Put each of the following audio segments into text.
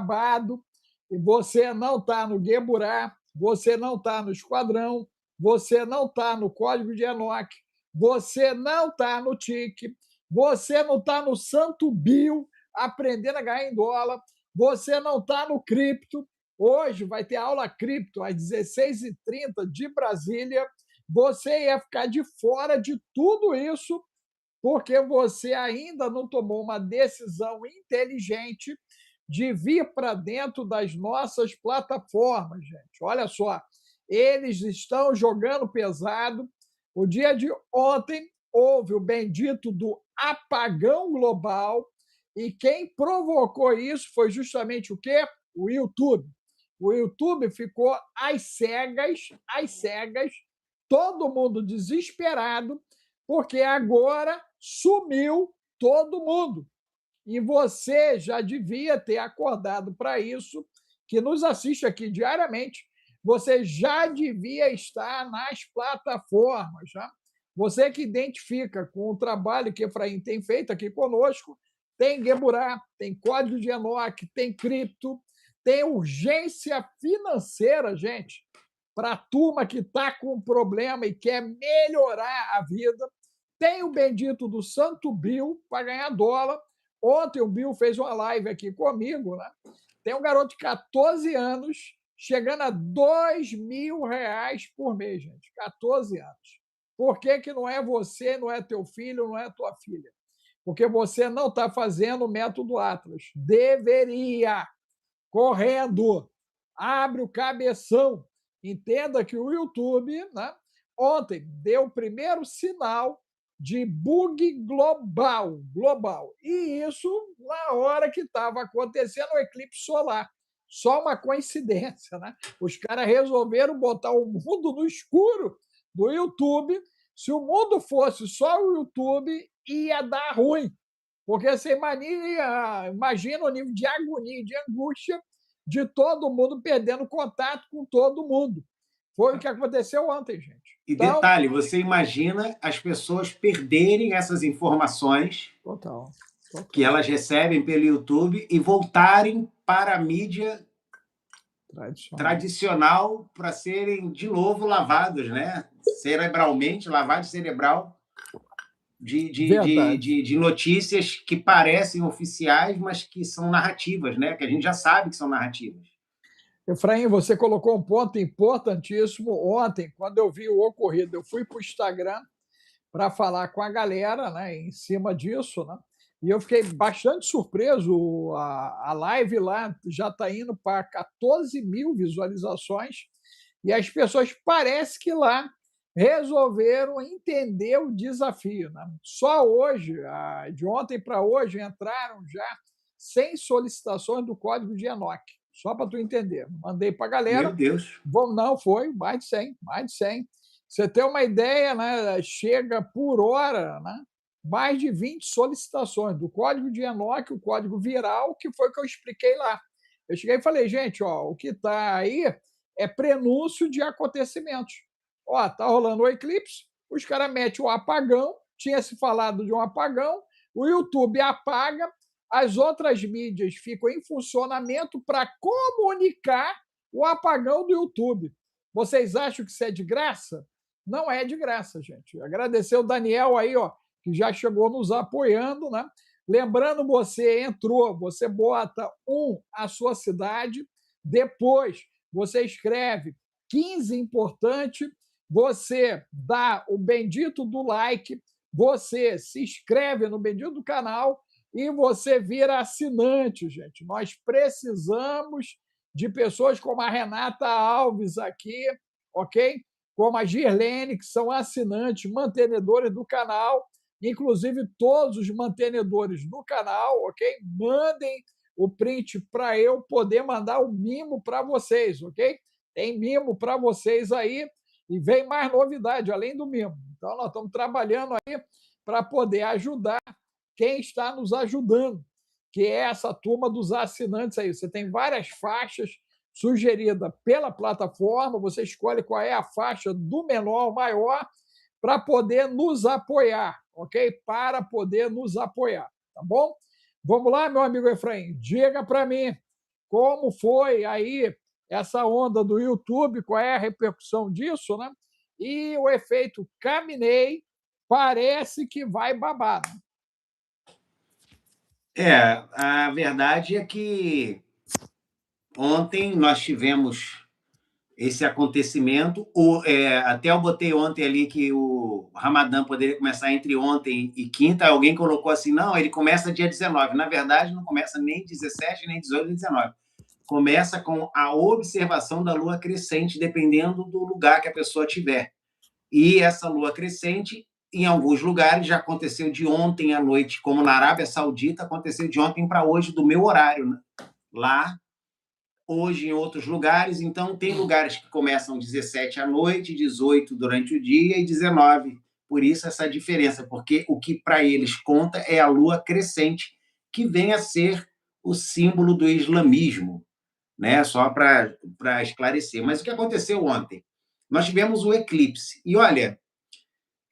acabado, e você não está no Gueburá, você não está no Esquadrão, você não está no Código de Enoch, você não está no TIC, você não está no Santo Bio, aprendendo a ganhar em dólar, você não está no cripto. Hoje vai ter aula cripto às 16h30 de Brasília. Você ia ficar de fora de tudo isso porque você ainda não tomou uma decisão inteligente de vir para dentro das nossas plataformas, gente. Olha só, eles estão jogando pesado. O dia de ontem houve o bendito do apagão global e quem provocou isso foi justamente o quê? O YouTube. O YouTube ficou às cegas, todo mundo desesperado, porque agora sumiu todo mundo. E você já devia ter acordado para isso, que nos assiste aqui diariamente, você já devia estar nas plataformas. Já? Você que identifica com o trabalho que Efraim tem feito aqui conosco, tem Gueburá, tem Código de Enoch, tem cripto, tem urgência financeira, gente, para a turma que está com problema e quer melhorar a vida. Tem o bendito do Santo Bill para ganhar dólar. Ontem o Bill fez uma live aqui comigo, né? Tem um garoto de 14 anos chegando a R$ 2.000 por mês, gente. 14 anos. Por que, que não é você, não é teu filho, não é tua filha? Porque você não está fazendo o método Atlas. Deveria. Correndo. Abre o cabeção. Entenda que o YouTube, né, ontem deu o primeiro sinal de bug global. E isso na hora que estava acontecendo o eclipse solar. Só uma coincidência, né? Os caras resolveram botar o mundo no escuro do YouTube. Se o mundo fosse só o YouTube, ia dar ruim. Porque você imagina o nível de agonia, de angústia de todo mundo perdendo contato com todo mundo. Foi o que aconteceu ontem, gente. E detalhe, você imagina as pessoas perderem essas informações Total. Que elas recebem pelo YouTube e voltarem para a mídia tradicional para serem de novo lavados, né? Cerebralmente, lavagem cerebral de notícias que parecem oficiais, mas que são narrativas, né? Que a gente já sabe que são narrativas. Efraim, você colocou um ponto importantíssimo. Ontem, quando eu vi o ocorrido, eu fui para o Instagram para falar com a galera, né, em cima disso, né? E eu fiquei bastante surpreso. A live lá já está indo para 14 mil visualizações e as pessoas parece que lá resolveram entender o desafio. Né? Só hoje, de ontem para hoje, entraram já 100 solicitações do Código de Enoch. Só para tu entender. Mandei para a galera. Meu Deus. Não, foi mais de 100, mais de 100. Você tem uma ideia, né? Chega por hora, né? Mais de 20 solicitações do Código de Enoch, o código viral, que foi o que eu expliquei lá. Eu cheguei e falei, gente, ó, o que está aí é prenúncio de acontecimentos. Ó, tá rolando o eclipse, os caras metem o apagão, tinha se falado de um apagão, o YouTube apaga, as outras mídias ficam em funcionamento para comunicar o apagão do YouTube. Vocês acham que isso é de graça? Não é de graça, gente. Agradecer o Daniel aí, ó, que já chegou nos apoiando, né? Lembrando, você entrou, você bota a sua cidade, depois você escreve 15 importante, você dá o bendito do like, você se inscreve no bendito do canal e você vira assinante, gente. Nós precisamos de pessoas como a Renata Alves aqui, ok? Como a Girlene, que são assinantes, mantenedores do canal, inclusive todos os mantenedores do canal, ok? Mandem o print para eu poder mandar o mimo para vocês, ok? Tem mimo para vocês aí e vem mais novidade, além do mimo. Então, nós estamos trabalhando aí para poder ajudar quem está nos ajudando, que é essa turma dos assinantes aí. Você tem várias faixas sugeridas pela plataforma, você escolhe qual é a faixa do menor ao maior para poder nos apoiar, ok? Para poder nos apoiar, tá bom? Vamos lá, meu amigo Efraim, diga para mim como foi aí essa onda do YouTube, qual é a repercussão disso, né? E o efeito Caminei parece que vai babar. A verdade é que ontem nós tivemos esse acontecimento. Até eu botei ontem ali que o Ramadã poderia começar entre ontem e quinta. Alguém colocou assim, não, ele começa dia 19. Na verdade, não começa nem 17, nem 18, nem 19. Começa com a observação da lua crescente, dependendo do lugar que a pessoa tiver. E essa lua crescente, em alguns lugares, já aconteceu de ontem à noite, como na Arábia Saudita, aconteceu de ontem para hoje, do meu horário, né? Lá, hoje em outros lugares. Então, tem lugares que começam 17 à noite, 18 durante o dia e 19. Por isso, essa diferença, porque o que para eles conta é a lua crescente, que vem a ser o símbolo do islamismo, né? Só para esclarecer. Mas o que aconteceu ontem? Nós tivemos o eclipse. E, olha,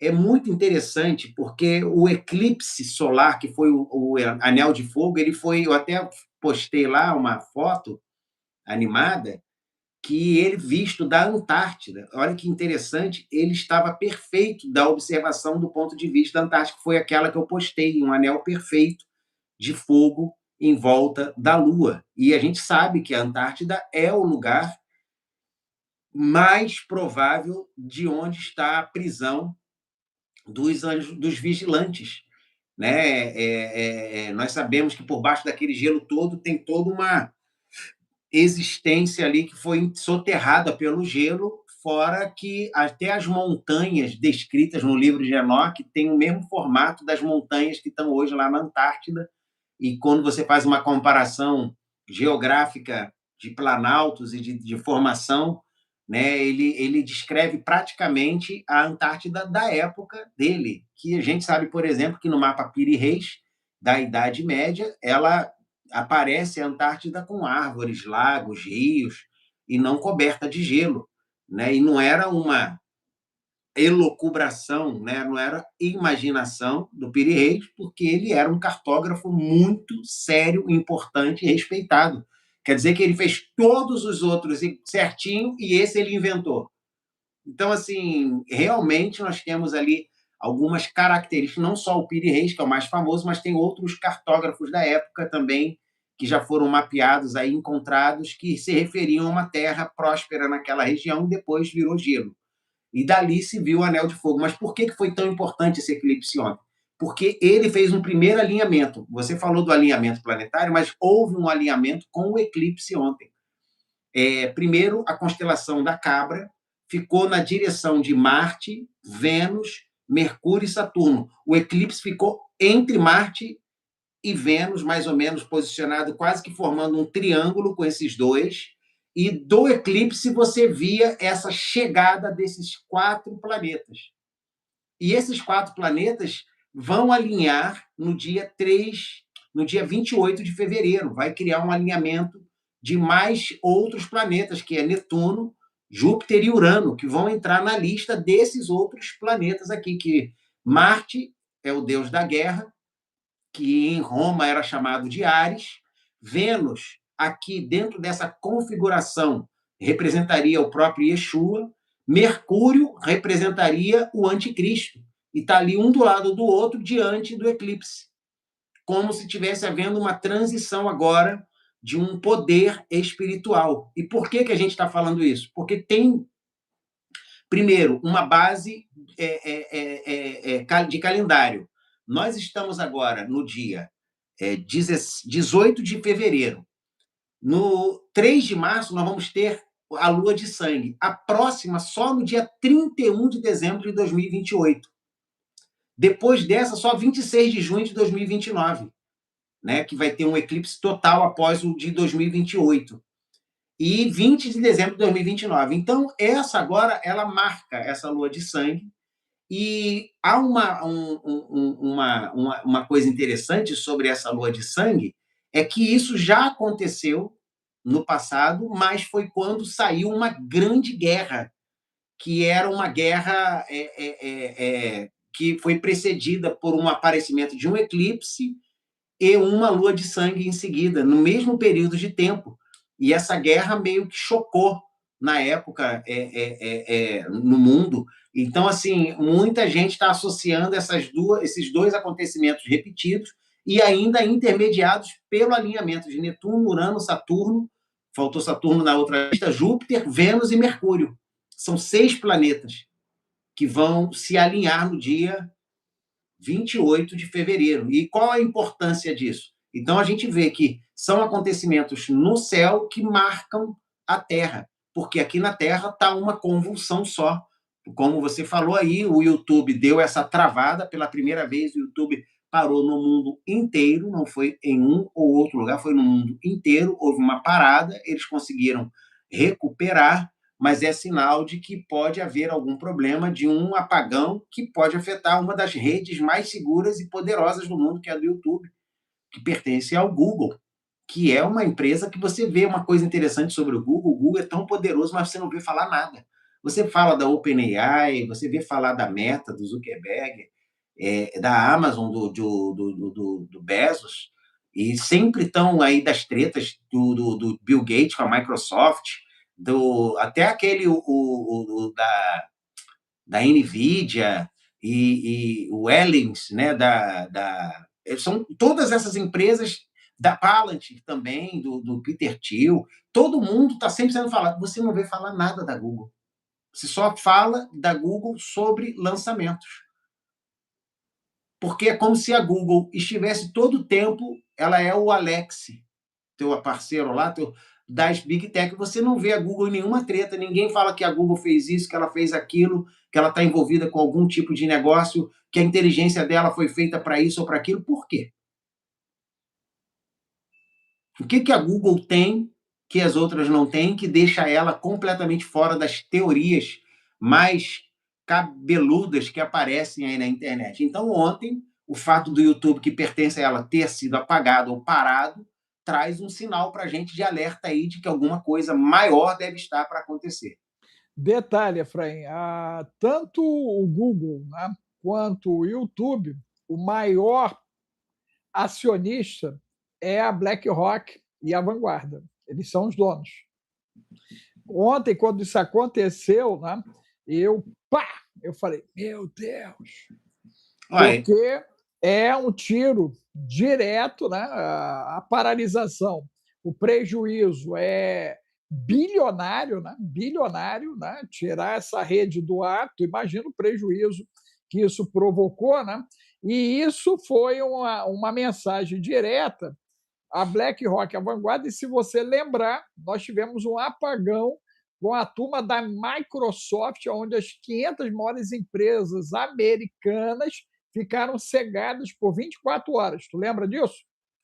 é muito interessante, porque o eclipse solar, que foi o Anel de Fogo, ele foi... Eu até postei lá uma foto animada, que ele visto da Antártida. Olha que interessante, ele estava perfeito da observação do ponto de vista da Antártida, que foi aquela que eu postei, um anel perfeito de fogo em volta da Lua. E a gente sabe que a Antártida é o lugar mais provável de onde está a prisão dos vigilantes, né? Nós sabemos que por baixo daquele gelo todo tem toda uma existência ali que foi soterrada pelo gelo, fora que até as montanhas descritas no livro de Enoque têm o mesmo formato das montanhas que estão hoje lá na Antártida, e quando você faz uma comparação geográfica de planaltos e de formação, né, ele descreve praticamente a Antártida da época dele, que a gente sabe, por exemplo, que no mapa Piri-Reis, da Idade Média, ela aparece a Antártida com árvores, lagos, rios, e não coberta de gelo, né? E não era uma elucubração, né? Não era imaginação do Piri Reis, porque ele era um cartógrafo muito sério, importante e respeitado. Quer dizer que ele fez todos os outros certinho e esse ele inventou. Então, assim, realmente nós temos ali algumas características, não só o Piri Reis, que é o mais famoso, mas tem outros cartógrafos da época também, que já foram mapeados, aí, encontrados, que se referiam a uma terra próspera naquela região e depois virou gelo. E dali se viu o Anel de Fogo. Mas por que foi tão importante esse eclipse ontem? Porque ele fez um primeiro alinhamento. Você falou do alinhamento planetário, mas houve um alinhamento com o eclipse ontem. Primeiro, a constelação da Cabra ficou na direção de Marte, Vênus, Mercúrio e Saturno. O eclipse ficou entre Marte e Vênus, mais ou menos posicionado, quase que formando um triângulo com esses dois. E do eclipse você via essa chegada desses 4 planetas. E esses 4 planetas vão alinhar no dia 28 de fevereiro. Vai criar um alinhamento de mais outros planetas, que é Netuno, Júpiter e Urano, que vão entrar na lista desses outros planetas aqui, que Marte é o deus da guerra, que em Roma era chamado de Ares. Vênus, aqui dentro dessa configuração, representaria o próprio Yeshua. Mercúrio representaria o anticristo. E está ali um do lado do outro diante do eclipse. Como se estivesse havendo uma transição agora de um poder espiritual. E por que a gente está falando isso? Porque tem, primeiro, uma base de calendário. Nós estamos agora no dia 18 de fevereiro. No 3 de março, nós vamos ter a lua de sangue. A próxima, só no dia 31 de dezembro de 2028. Depois dessa, só 26 de junho de 2029, né, que vai ter um eclipse total após o de 2028. E 20 de dezembro de 2029. Então, essa agora, ela marca essa lua de sangue. E há uma coisa interessante sobre essa lua de sangue, é que isso já aconteceu no passado, mas foi quando saiu uma grande guerra, que era uma guerra que foi precedida por um aparecimento de um eclipse e uma lua de sangue em seguida, no mesmo período de tempo. E essa guerra meio que chocou na época no mundo. Então, assim, muita gente está associando esses dois acontecimentos repetidos e ainda intermediados pelo alinhamento de Netuno, Urano, Saturno, faltou Saturno na outra lista, Júpiter, Vênus e Mercúrio. São 6 planetas que vão se alinhar no dia 28 de fevereiro. E qual a importância disso? Então, a gente vê que são acontecimentos no céu que marcam a Terra, porque aqui na Terra está uma convulsão só. Como você falou aí, o YouTube deu essa travada, pela primeira vez o YouTube parou no mundo inteiro, não foi em um ou outro lugar, foi no mundo inteiro, houve uma parada, eles conseguiram recuperar, mas é sinal de que pode haver algum problema de um apagão que pode afetar uma das redes mais seguras e poderosas do mundo, que é a do YouTube, que pertence ao Google, que é uma empresa que você vê uma coisa interessante sobre o Google é tão poderoso, mas você não vê falar nada. Você fala da OpenAI, você vê falar da Meta, do Zuckerberg, da Amazon, do Bezos, e sempre estão aí das tretas do Bill Gates com a Microsoft, até aquele da NVIDIA e o Ellings, né, são todas essas empresas, da Palantir também, do Peter Thiel, todo mundo está sempre sendo falado. Você não vê falar nada da Google. Você só fala da Google sobre lançamentos. Porque é como se a Google estivesse todo o tempo, ela é o Alex, teu parceiro lá, das Big Tech, você não vê a Google em nenhuma treta, ninguém fala que a Google fez isso, que ela fez aquilo, que ela está envolvida com algum tipo de negócio, que a inteligência dela foi feita para isso ou para aquilo. Por quê? O que a Google tem que as outras não têm, que deixa ela completamente fora das teorias mais cabeludas que aparecem aí na internet? Então, ontem, o fato do YouTube, que pertence a ela, ter sido apagado ou parado, traz um sinal para a gente de alerta aí de que alguma coisa maior deve estar para acontecer. Detalhe, Efraim, tanto o Google, né, quanto o YouTube, o maior acionista é a BlackRock e a Vanguarda. Eles são os donos. Ontem, quando isso aconteceu, né, eu falei, meu Deus, porque é um tiro direto, né, a paralisação, o prejuízo é bilionário, né, tirar essa rede do ar, tu imagina o prejuízo que isso provocou, né? E isso foi uma mensagem direta à BlackRock, à Vanguarda, e se você lembrar, nós tivemos um apagão com a turma da Microsoft, onde as 500 maiores empresas americanas ficaram cegadas por 24 horas. Tu lembra disso?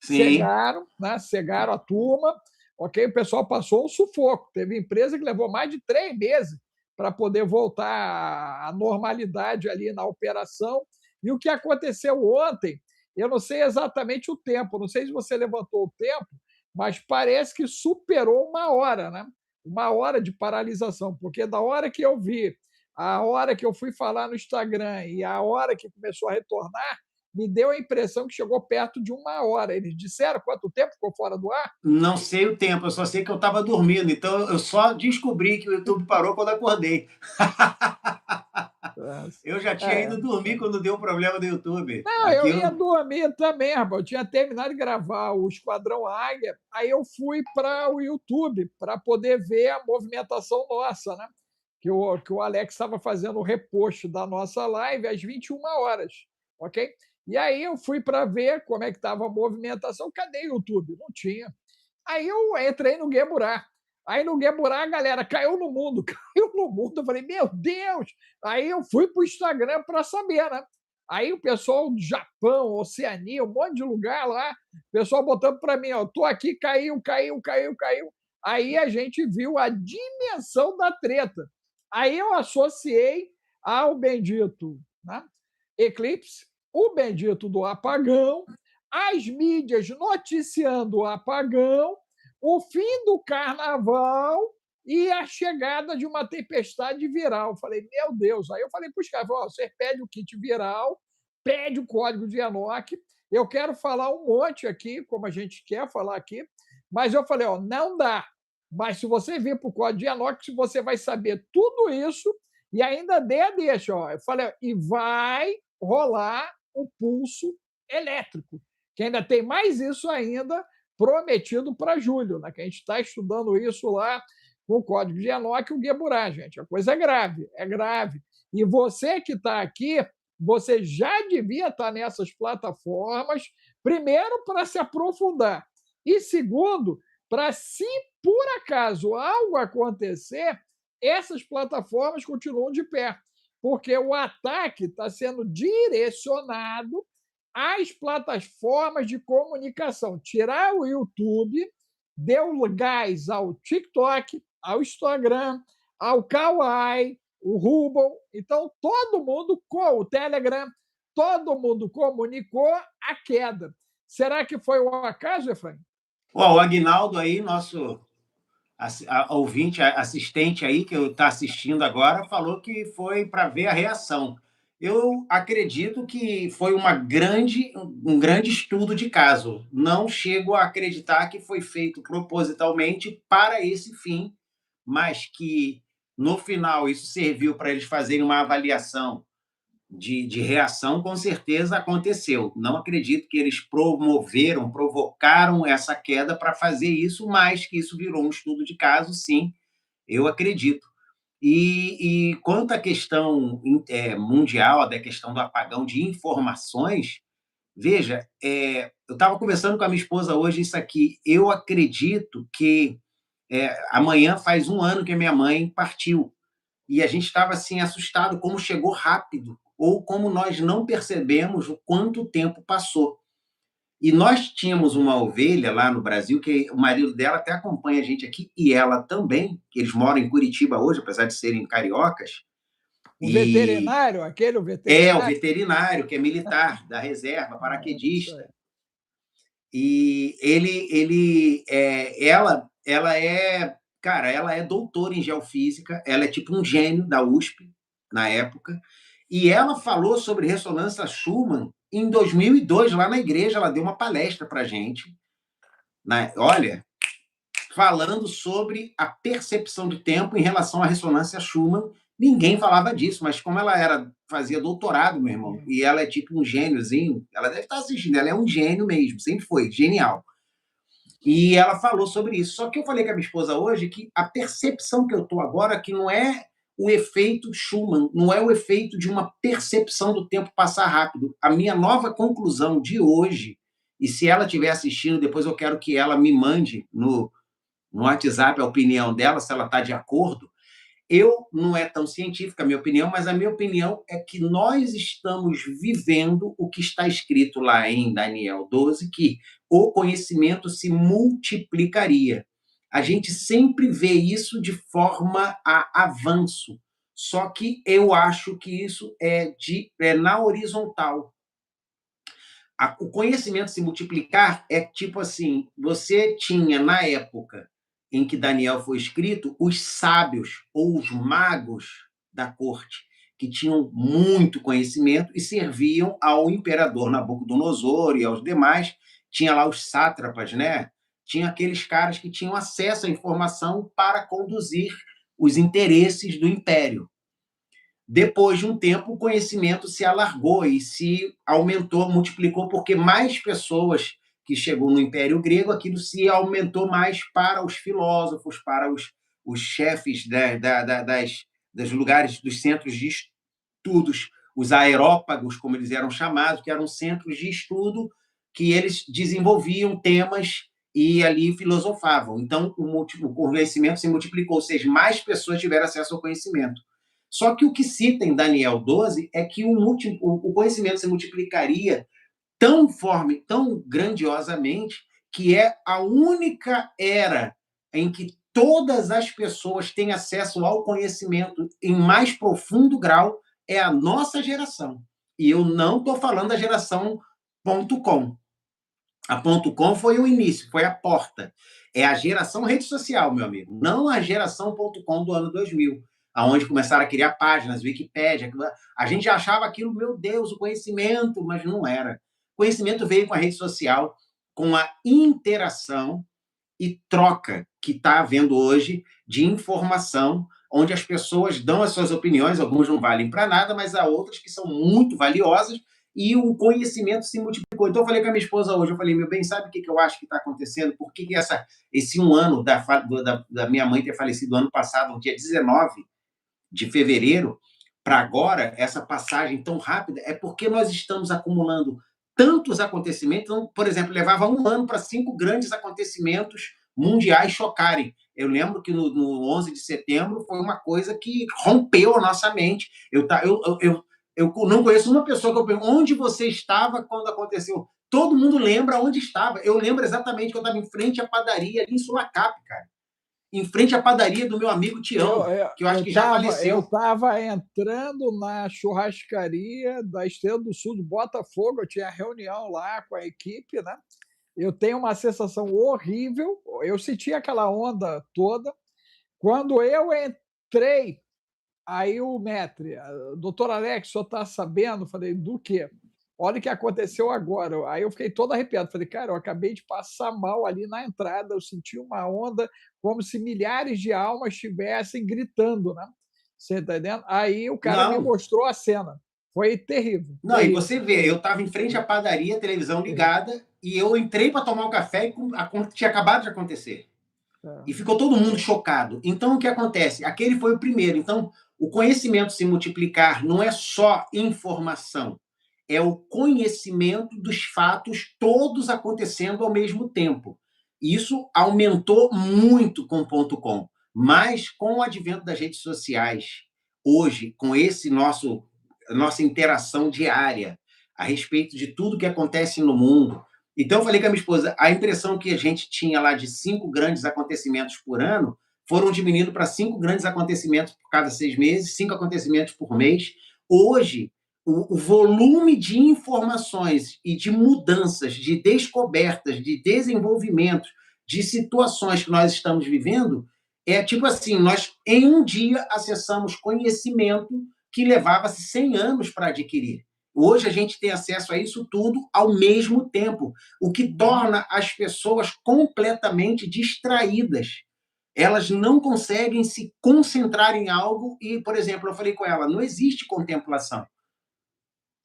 Sim. Cegaram, né? Cegaram a turma, ok? O pessoal passou um sufoco. Teve empresa que levou mais de 3 meses para poder voltar à normalidade ali na operação. E o que aconteceu ontem, eu não sei exatamente o tempo, não sei se você levantou o tempo, mas parece que superou 1 hora, né? 1 hora de paralisação, porque da hora que eu vi, a hora que eu fui falar no Instagram e a hora que começou a retornar, me deu a impressão que chegou perto de 1 hora. Eles disseram quanto tempo ficou fora do ar? Não sei o tempo, eu só sei que eu estava dormindo, então eu só descobri que o YouTube parou quando acordei. Eu já tinha ido dormir quando deu o problema do YouTube. Não, eu ia dormir também, rapaz. Eu tinha terminado de gravar o Esquadrão Águia, aí eu fui para o YouTube para poder ver a movimentação nossa, né? Que o Alex estava fazendo o repost da nossa live às 21 horas, ok? E aí eu fui para ver como é que estava a movimentação. Cadê o YouTube? Não tinha. Aí eu entrei no Gueburá. Aí no Gueburá, a galera caiu no mundo, caiu no mundo. Eu falei, meu Deus! Aí eu fui para o Instagram para saber, né? Aí o pessoal do Japão, Oceania, um monte de lugar lá, o pessoal botando para mim, ó, tô aqui, caiu, caiu, caiu, caiu. Aí a gente viu a dimensão da treta. Aí eu associei ao bendito, né, eclipse, o bendito do apagão, as mídias noticiando o apagão, o fim do carnaval e a chegada de uma tempestade viral. Falei, meu Deus. Aí eu falei para os caras, você pede o kit viral, pede o código de Enoch, eu quero falar um monte aqui, como a gente quer falar aqui, mas eu falei, não dá. Mas se você vir para o código de Enoch, você vai saber tudo isso e ainda dê a deixa. Ó. Eu falei, e vai rolar o pulso elétrico, que ainda tem mais isso ainda prometido para julho, né? Que a gente está estudando isso lá com o código de Enoch e o Geburá, gente. A coisa é grave, é grave. E você que está aqui, você já devia estar nessas plataformas, primeiro, para se aprofundar, e segundo, para, se por acaso algo acontecer, essas plataformas continuam de pé, porque o ataque está sendo direcionado às plataformas de comunicação. Tirar o YouTube deu gás ao TikTok, ao Instagram, ao Kawaii, o Rubble. Então, todo mundo, com o Telegram, todo mundo comunicou a queda. Será que foi um acaso, Efraim? O Agnaldo aí, nosso ouvinte, assistente aí, que está assistindo agora, falou que foi para ver a reação. Eu acredito que foi um grande estudo de caso. Não chego a acreditar que foi feito propositalmente para esse fim, mas que, no final, isso serviu para eles fazerem uma avaliação de reação, com certeza aconteceu. Não acredito que eles provocaram essa queda para fazer isso, mas que isso virou um estudo de caso, sim, eu acredito. E quanto à questão mundial, da questão do apagão de informações, veja, eu estava conversando com a minha esposa hoje isso aqui, eu acredito que amanhã faz um ano que a minha mãe partiu, e a gente estava assim assustado como chegou rápido ou como nós não percebemos o quanto tempo passou. E nós tínhamos uma ovelha lá no Brasil, que o marido dela até acompanha a gente aqui, e ela também, que eles moram em Curitiba hoje, apesar de serem cariocas. O veterinário, aquele o O veterinário? veterinário, que é militar, da reserva, Isso paraquedista. é. E ela é, cara, ela é doutora em geofísica, ela é tipo um gênio da USP na época, e ela falou sobre ressonância Schumann em 2002 lá na igreja, ela deu uma palestra para gente, né? Olha, falando sobre a percepção de tempo em relação à ressonância Schumann. Ninguém falava disso, mas como ela fazia doutorado, meu irmão, e ela é tipo um gêniozinho, ela deve estar assistindo, ela é um gênio mesmo, sempre foi, genial. E ela falou sobre isso. Só que eu falei com a minha esposa hoje que a percepção que eu estou agora, que não é o efeito Schumann, não é o efeito de uma percepção do tempo passar rápido. A minha nova conclusão de hoje, e se ela estiver assistindo, depois eu quero que ela me mande no WhatsApp a opinião dela, se ela está de acordo. Não é tão científica a minha opinião, mas a minha opinião é que nós estamos vivendo o que está escrito lá em Daniel 12, que o conhecimento se multiplicaria. A gente sempre vê isso de forma a avanço, só que eu acho que isso é na horizontal. O conhecimento se multiplicar é tipo assim, você tinha na época em que Daniel foi escrito, os sábios ou os magos da corte, que tinham muito conhecimento e serviam ao imperador Nabucodonosor e aos demais. Tinha lá os sátrapas, né? Tinha aqueles caras que tinham acesso à informação para conduzir os interesses do império. Depois de um tempo, o conhecimento se alargou e se aumentou, multiplicou, porque mais pessoas que chegou no Império Grego, aquilo se aumentou mais para os filósofos, para os chefes dos lugares, dos centros de estudos, os aerópagos, como eles eram chamados, que eram centros de estudo que eles desenvolviam temas e ali filosofavam. Então, o conhecimento se multiplicou, ou seja, mais pessoas tiveram acesso ao conhecimento. Só que o que cita em Daniel 12 é que o conhecimento se multiplicaria tão grandiosamente, que é a única era em que todas as pessoas têm acesso ao conhecimento em mais profundo grau, é a nossa geração. E eu não estou falando da geração .com. A .com foi o início, foi a porta. É a geração rede social, meu amigo, não a geração .com do ano 2000, aonde começaram a criar páginas, Wikipédia. A gente já achava aquilo, meu Deus, o conhecimento, mas não era. O conhecimento veio com a rede social, com a interação, e troca que está havendo hoje de informação, onde as pessoas dão as suas opiniões, algumas não valem para nada, mas há outras que são muito valiosas, e o conhecimento se multiplicou. Então, eu falei com a minha esposa hoje, eu falei, meu bem, sabe o que eu acho que está acontecendo? Por que esse um ano da minha mãe ter falecido ano passado, no dia 19 de fevereiro, para agora, essa passagem tão rápida, é porque nós estamos acumulando tantos acontecimentos. Então, por exemplo, levava um ano para 5 grandes acontecimentos mundiais chocarem. Eu lembro que no 11 de setembro foi uma coisa que rompeu a nossa mente. Eu não conheço uma pessoa que eu pergunto onde você estava quando aconteceu. Todo mundo lembra onde estava. Eu lembro exatamente que eu estava em frente à padaria ali em Sulacap, cara, em frente à padaria do meu amigo Tião, que eu acho que já Eu faleceu. estava entrando na churrascaria da Estrela do Sul de Botafogo, eu tinha reunião lá com a equipe, né? Eu tenho uma sensação horrível, eu senti aquela onda toda. Quando eu entrei, aí o Metre, doutor Alex, o senhor está sabendo? Falei, do quê? Olha o que aconteceu agora. Aí eu fiquei todo arrepiado. Falei, cara, eu acabei de passar mal ali na entrada. Eu senti uma onda como se milhares de almas estivessem gritando, né? Você está entendendo? Aí o cara me Não, mostrou a cena. Foi terrível, não, e terrível, você vê, eu terrível, estava em frente à padaria, a televisão terrível. ligada, e eu entrei para tomar um café e tinha acabado de acontecer. É. E ficou todo mundo chocado. Então, o que acontece? Aquele foi o primeiro. Então, o conhecimento se multiplicar não é só informação, é o conhecimento dos fatos todos acontecendo ao mesmo tempo. Isso aumentou muito com o ponto .com, mas com o advento das redes sociais, hoje, com esse nossa interação diária a respeito de tudo que acontece no mundo. Então, eu falei com a minha esposa, a impressão que a gente tinha lá de 5 grandes acontecimentos por ano foram diminuindo para 5 grandes acontecimentos por cada 6 meses, 5 acontecimentos por mês. Hoje, o volume de informações e de mudanças, de descobertas, de desenvolvimentos, de situações que nós estamos vivendo, é tipo assim, nós em um dia acessamos conhecimento que levava-se 100 anos para adquirir. Hoje a gente tem acesso a isso tudo ao mesmo tempo, o que torna as pessoas completamente distraídas. Elas não conseguem se concentrar em algo e, por exemplo, eu falei com ela, não existe contemplação.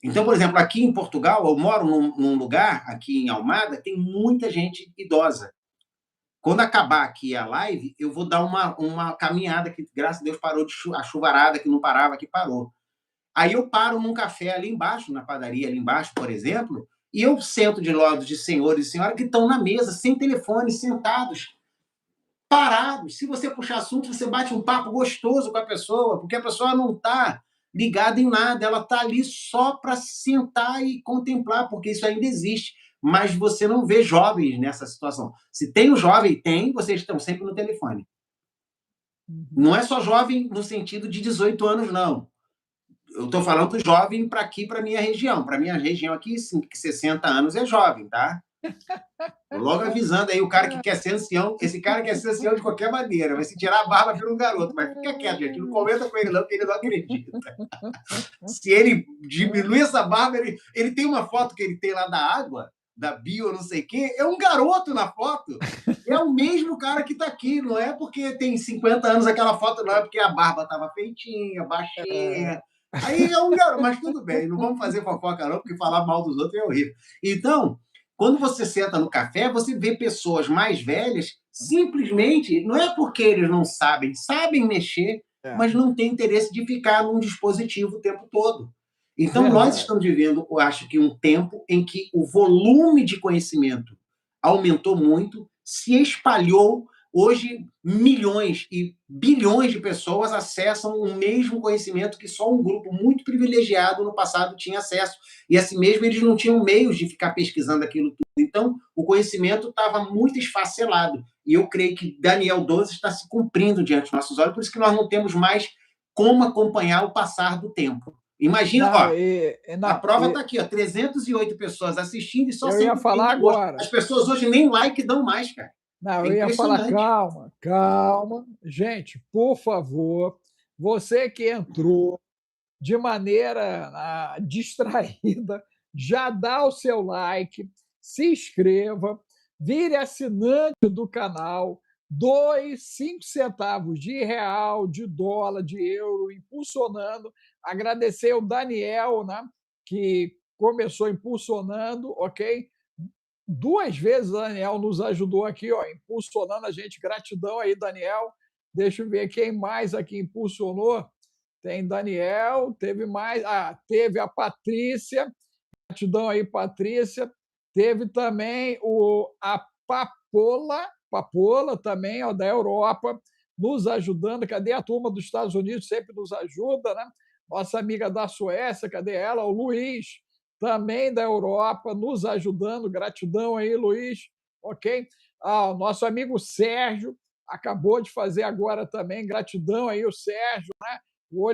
Então, por exemplo, aqui em Portugal, eu moro num lugar, aqui em Almada, tem muita gente idosa. Quando acabar aqui a live, eu vou dar uma caminhada, que graças a Deus parou a chuvarada, que não parava, que parou. Aí eu paro num café ali embaixo, na padaria ali embaixo, por exemplo, e eu sento de lado de senhores e senhoras que estão na mesa, sem telefone, sentados, parados. Se você puxar assunto, você bate um papo gostoso com a pessoa, porque a pessoa não está ligada em nada, ela está ali só para sentar e contemplar, porque isso ainda existe. Mas você não vê jovens nessa situação. Se tem o jovem, tem, vocês estão sempre no telefone. Não é só jovem no sentido de 18 anos, não. Eu estou falando jovem para aqui, para minha região. Para minha região aqui, 60 anos é jovem, tá? Logo avisando aí, o cara que quer ser ancião, esse cara quer ser ancião de qualquer maneira. Vai se tirar a barba, vira um garoto. Mas fica quieto, gente. Não comenta com ele, não, que ele não acredita. Se ele diminui essa barba, ele tem uma foto que ele tem lá da água, da bio, não sei o quê. É um garoto na foto. É o mesmo cara que está aqui. Não é porque tem 50 anos aquela foto, não. É porque a barba estava feitinha, baixinha. Aí é um garoto, mas tudo bem, não vamos fazer fofoca, não, porque falar mal dos outros é horrível. Então, quando você senta no café, você vê pessoas mais velhas, simplesmente, não é porque eles não sabem, sabem mexer, mas não têm interesse de ficar num dispositivo o tempo todo. Então, nós Verdade. estamos vivendo, eu acho que, um tempo em que o volume de conhecimento aumentou muito, se espalhou. Hoje, milhões e bilhões de pessoas acessam o mesmo conhecimento que só um grupo muito privilegiado no passado tinha acesso. E assim mesmo eles não tinham meios de ficar pesquisando aquilo tudo. Então, o conhecimento estava muito esfacelado. E eu creio que Daniel 12 está se cumprindo diante dos nossos olhos, por isso que nós não temos mais como acompanhar o passar do tempo. Imagina, Não, ó, a não, prova está aqui, ó, 308 pessoas assistindo e só eu ia falar 130 gostos. agora. As pessoas hoje nem like dão mais, cara. Não, É eu ia falar, impressionante. calma, calma. Gente, por favor, você que entrou de maneira distraída, já dá o seu like, se inscreva. vire assinante do canal, doe 5 centavos de real, de dólar, de euro, impulsionando. Agradecer o Daniel, né, que começou impulsionando, ok? 2 vezes o Daniel nos ajudou aqui, ó, impulsionando a gente. Gratidão aí, Daniel. Deixa eu ver quem mais aqui impulsionou. Tem Daniel, teve mais. Ah, teve a Patrícia. Gratidão aí, Patrícia. Teve também a Papola também, ó, da Europa, nos ajudando. Cadê a turma dos Estados Unidos? Sempre nos ajuda, né? Nossa amiga da Suécia, cadê ela? O Luiz, também da Europa, nos ajudando. Gratidão aí, Luiz. Ok? Ah, o nosso amigo Sérgio acabou de fazer agora também. Gratidão aí, o Sérgio, né? O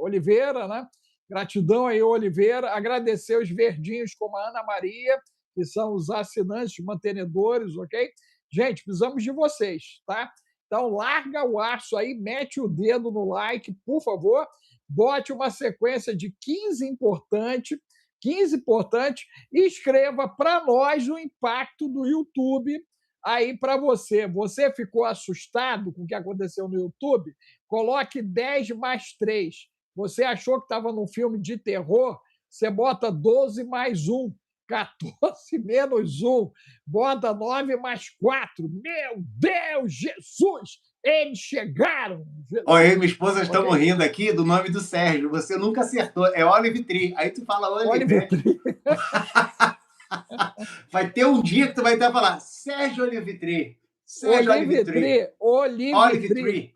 Oliveira, né? Gratidão aí, Oliveira. Agradecer os verdinhos como a Ana Maria, que são os assinantes, mantenedores, ok? Gente, precisamos de vocês, tá? Então, larga o aço aí, mete o dedo no like, por favor. Bote uma sequência de 15 importantes, e escreva para nós o impacto do YouTube aí para você. Você ficou assustado com o que aconteceu no YouTube? Coloque 10 mais 3. Você achou que estava num filme de terror? Você bota 12 mais 1. 14 menos 1. Bota 9 mais 4. Meu Deus, Jesus! Eles chegaram! Olha, eu e minha esposa estamos Ok? rindo aqui do nome do Sérgio. Você nunca acertou. É Olive Tree. Aí tu fala Olive Tree. Vai ter um dia que tu vai estar falar Sérgio Olive Tree. Sérgio Olive Tree. Olive Tree.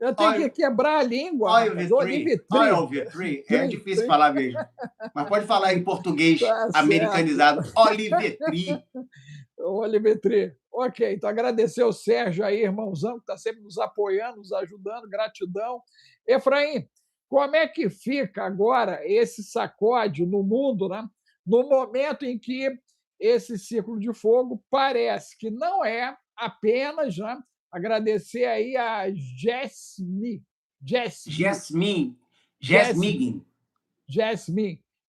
Eu tenho que quebrar a língua, rapaz. Olive Tree. Olive Tree. É difícil falar mesmo. Mas pode falar em português Tá americanizado. Olive Tree. Olive Tree. Ok, então agradecer ao Sérgio aí, irmãozão, que está sempre nos apoiando, nos ajudando. Gratidão. Efraim, como é que fica agora esse sacode no mundo, né? No momento em que esse ciclo de fogo parece que não é apenas, né? Agradecer aí a Jasmine.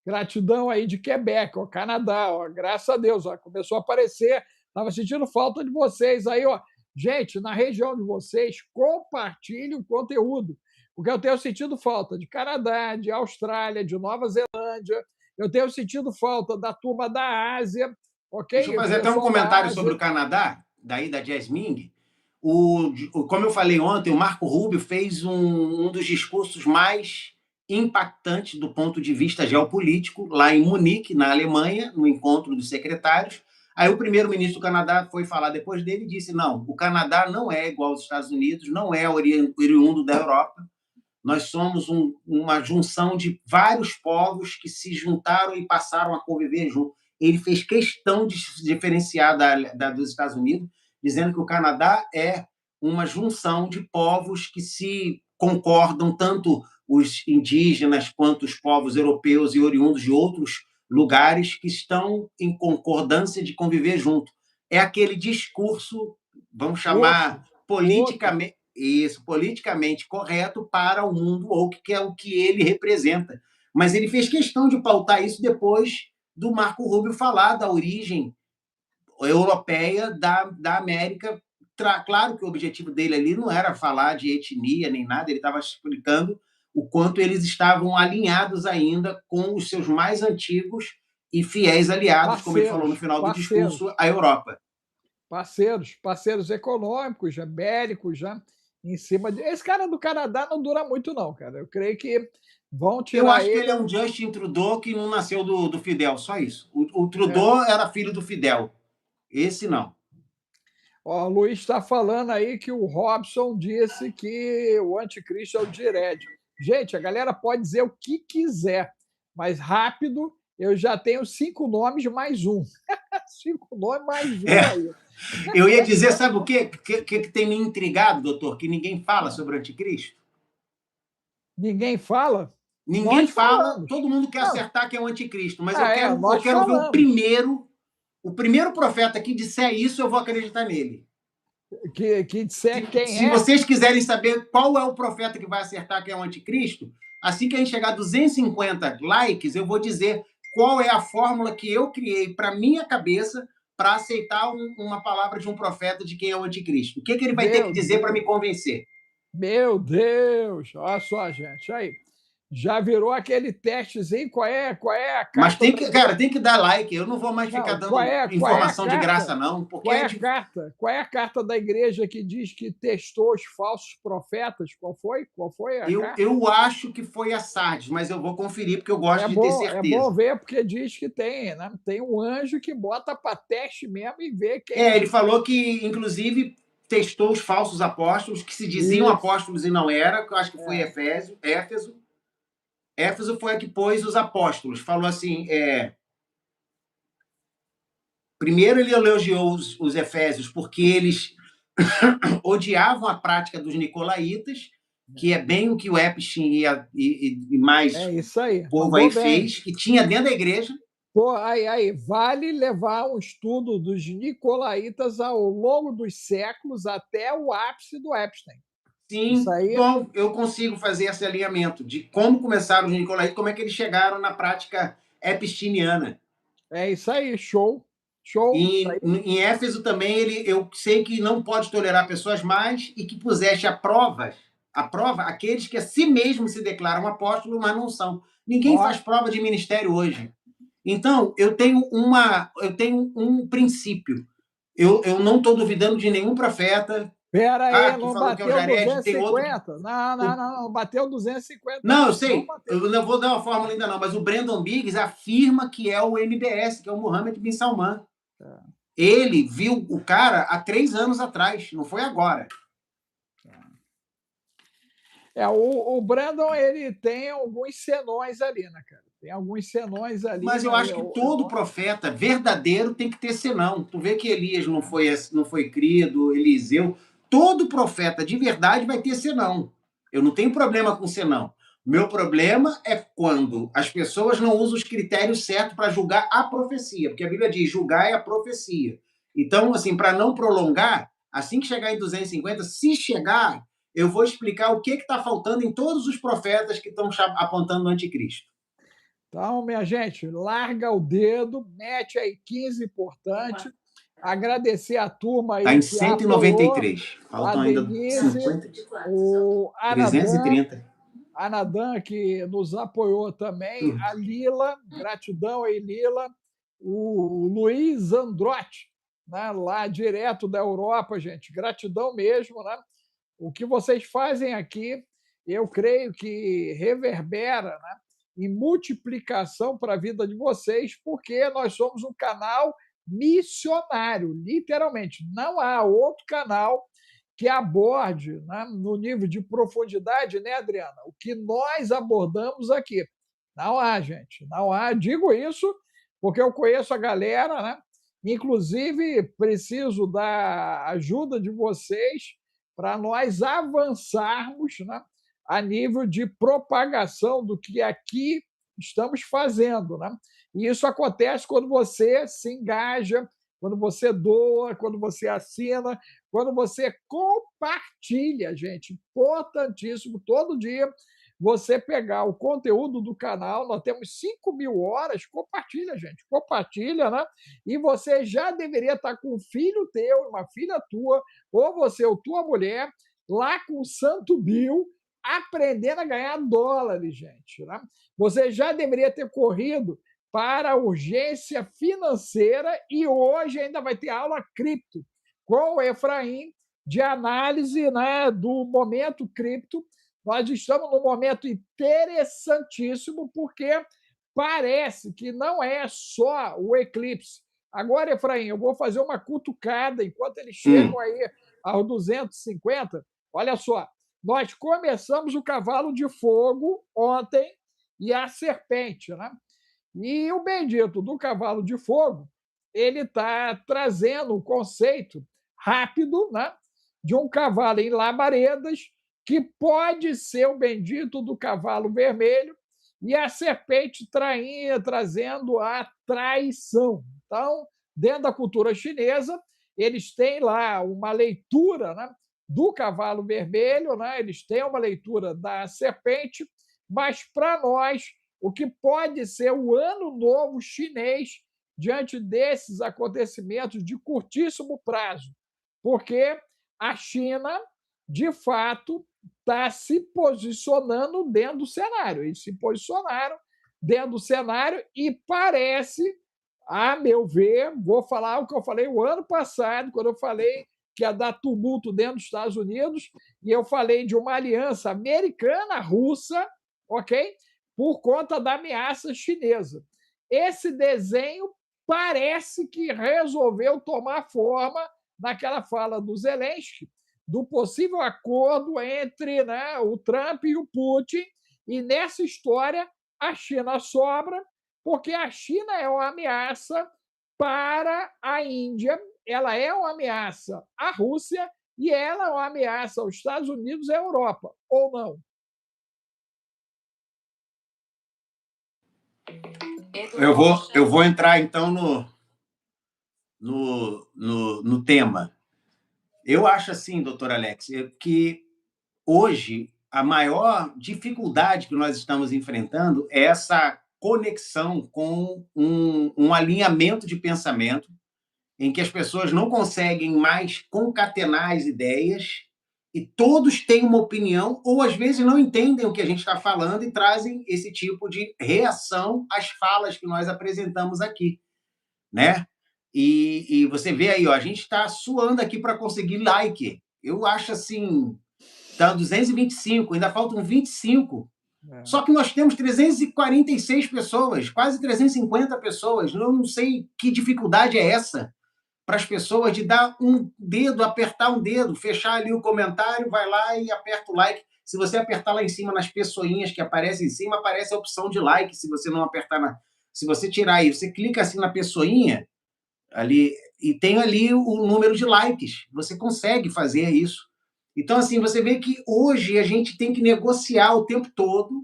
Gratidão aí de Quebec, ó, Canadá, ó, graças a Deus, ó, começou a aparecer. Estava sentindo falta de vocês aí, ó. Gente, na região de vocês, compartilhe o conteúdo, porque eu tenho sentido falta de Canadá, de Austrália, de Nova Zelândia, eu tenho sentido falta da turma da Ásia, ok? Deixa eu fazer até um comentário sobre o Canadá, daí da Jasmine. Como eu falei ontem, o Marco Rubio fez um dos discursos mais impactantes do ponto de vista geopolítico, lá em Munique, na Alemanha, no encontro dos secretários. Aí o primeiro-ministro do Canadá foi falar depois dele e disse: não, o Canadá não é igual aos Estados Unidos, não é oriundo da Europa. Nós somos uma junção de vários povos que se juntaram e passaram a conviver juntos. Ele fez questão de se diferenciar dos Estados Unidos, dizendo que o Canadá é uma junção de povos que se concordam, tanto os indígenas quanto os povos europeus e oriundos de outros lugares que estão em concordância de conviver junto. É aquele discurso, vamos chamar politicamente correto para o mundo woke, que é o que ele representa. Mas ele fez questão de pautar isso depois do Marco Rubio falar da origem europeia da América. Claro que o objetivo dele ali não era falar de etnia nem nada, ele estava explicando o quanto eles estavam alinhados ainda com os seus mais antigos e fiéis aliados, como ele falou no final do discurso, a Europa. Parceiros econômicos, já bélicos, já em cima de. Esse cara do Canadá não dura muito, não, cara. Eu creio que vão tirar. Eu acho que ele é um Justin Trudeau que não nasceu do Fidel, só isso. O Trudeau era filho do Fidel. Esse não. Ó, o Luiz está falando aí que o Robson disse que o anticristo é o Dired. Gente, a galera pode dizer o que quiser, mas rápido, eu já tenho 5 nomes mais um. 5 nomes mais um aí. Eu ia dizer, sabe o quê? Que tem me intrigado, doutor, que ninguém fala sobre o anticristo? Ninguém fala? Ninguém fala, todo mundo quer acertar que é o anticristo, mas eu quero ver o primeiro profeta que disser isso, eu vou acreditar nele. Que disser quem é. Se vocês quiserem saber qual é o profeta que vai acertar que é o anticristo, assim que a gente chegar a 250 likes, eu vou dizer qual é a fórmula que eu criei para minha cabeça para aceitar uma palavra de um profeta de quem é o anticristo. O que ele vai ter que Meu dizer para me Deus, convencer? meu Deus, olha só, gente, aí. Já virou aquele testezinho, qual é a Mas carta tem da que, cara, igreja? tem que dar like. Eu não vou mais ficar Não, dando qual é a informação de carta? graça, não, porque Qual é a carta? Qual é a carta da igreja que diz que testou os falsos profetas? Qual foi? Qual foi a carta? eu acho que foi a Sardes, mas eu vou conferir porque eu gosto de ter É bom certeza. ver, porque diz que tem, né? Tem um anjo que bota para teste mesmo e vê Ele quem. falou que, inclusive, testou os falsos apóstolos, que se diziam Isso. apóstolos e não era, que eu acho que foi É. Éfeso. Éfeso foi a que pôs os apóstolos. Falou assim: primeiro ele elogiou os efésios porque eles odiavam a prática dos nicolaítas, que é bem o que o Epstein e mais É isso aí, povo mandou aí bem. fez, que tinha dentro da igreja. Pô, aí, vale levar um estudo dos nicolaítas ao longo dos séculos até o ápice do Epstein. Isso Sim, aí bom, eu consigo fazer esse alinhamento de como começaram os nicolaítas, como é que eles chegaram na prática epistiniana. é isso aí, show, show, isso aí. Em Éfeso também eu sei que não pode tolerar pessoas más e que puseste a prova aqueles que a si mesmos se declaram apóstolos, mas não são. Ninguém Ó, faz prova de ministério hoje. Então, eu tenho um princípio. Eu não estou duvidando de nenhum profeta. pera Ah, aí, que não falou que é o bateu Jared, tem outro que. 250? Não, não, não, não, bateu 250 Não, eu não, não sei, bateu. eu não vou dar uma fórmula ainda não, mas o Brandon Biggs afirma que é o MBS, que é o Mohammed bin Salman. Ele viu o cara há 3 anos atrás, não foi agora. O Brandon, ele tem alguns senões ali, né, cara? Tem alguns senões ali, Mas eu né? acho que todo profeta verdadeiro tem que ter senão. Tu vê que Elias não foi crido, Eliseu. Todo profeta de verdade vai ter senão. Eu não tenho problema com senão. Meu problema é quando as pessoas não usam os critérios certos para julgar a profecia, porque a Bíblia diz julgar é a profecia. Então, assim, para não prolongar, assim que chegar em 250, se chegar, eu vou explicar o que está faltando em todos os profetas que estão apontando o anticristo. Então, minha gente, larga o dedo, mete aí 15 importante. Agradecer a turma Está aí em que apoiou, 193. a Faltam ainda Denise, 50. o Anadan, 330. Anadan, que nos apoiou também, a Lila, gratidão aí, Lila, o Luiz Androtti, né, lá direto da Europa, gente, gratidão mesmo, né? O que vocês fazem aqui, eu creio que reverbera, né, em multiplicação para a vida de vocês, porque nós somos um canal missionário, literalmente. Não há outro canal que aborde, né, no nível de profundidade, né, Adriana? O que nós abordamos aqui. Não há, gente, não há. Digo isso porque eu conheço a galera, né? Inclusive, preciso da ajuda de vocês para nós avançarmos, né, a nível de propagação do que aqui estamos fazendo. Né? E isso acontece quando você se engaja, quando você doa, quando você assina, quando você compartilha, gente. Importantíssimo, todo dia você pegar o conteúdo do canal, nós temos 5.000 horas, compartilha, gente, compartilha, né? E você já deveria estar com um filho teu, uma filha tua, ou você ou tua mulher, lá com o Santo Bill, aprendendo a ganhar dólares, gente. Né? Você já deveria ter corrido para a urgência financeira e hoje ainda vai ter aula cripto com o Efraim de análise, né, do momento cripto. Nós estamos num momento interessantíssimo porque parece que não é só o eclipse. Agora, Efraim, eu vou fazer uma cutucada enquanto eles chegam aí aos 250. Olha só, nós começamos o cavalo de fogo ontem e a serpente, né? E o bendito do cavalo de fogo, ele está trazendo o conceito rápido, né, de um cavalo em labaredas, que pode ser o bendito do cavalo vermelho, e a serpente trazendo a traição. Então, dentro da cultura chinesa, eles têm lá uma leitura, né, do cavalo vermelho, né, eles têm uma leitura da serpente, mas para nós o que pode ser o ano novo chinês diante desses acontecimentos de curtíssimo prazo, porque a China, de fato, está se posicionando dentro do cenário. Eles se posicionaram dentro do cenário e parece, a meu ver, vou falar o que eu falei o ano passado, quando eu falei que ia dar tumulto dentro dos Estados Unidos, e eu falei de uma aliança americana-russa, ok? Por conta da ameaça chinesa. Esse desenho parece que resolveu tomar forma naquela fala do Zelensky, do possível acordo entre, né, o Trump e o Putin, e nessa história a China sobra, porque a China é uma ameaça para a Índia, ela é uma ameaça à Rússia e ela é uma ameaça aos Estados Unidos e à Europa, ou não? Eu vou entrar, então, no tema. Eu acho assim, doutor Alex, que hoje a maior dificuldade que nós estamos enfrentando é essa conexão com um alinhamento de pensamento em que as pessoas não conseguem mais concatenar as ideias e todos têm uma opinião ou, às vezes, não entendem o que a gente está falando e trazem esse tipo de reação às falas que nós apresentamos aqui, né? E você vê aí, ó, a gente está suando aqui para conseguir like. Eu acho assim, tá 225, ainda faltam 25. Só que nós temos 346 pessoas, quase 350 pessoas. Eu não sei que dificuldade é essa para as pessoas de dar um dedo, apertar um dedo, fechar ali o comentário, vai lá e aperta o like. Se você apertar lá em cima nas pessoinhas que aparecem em cima, aparece a opção de like. Se você não apertar se você tirar aí, você clica assim na pessoinha ali e tem ali o número de likes. Você consegue fazer isso. Então, assim, você vê que hoje a gente tem que negociar o tempo todo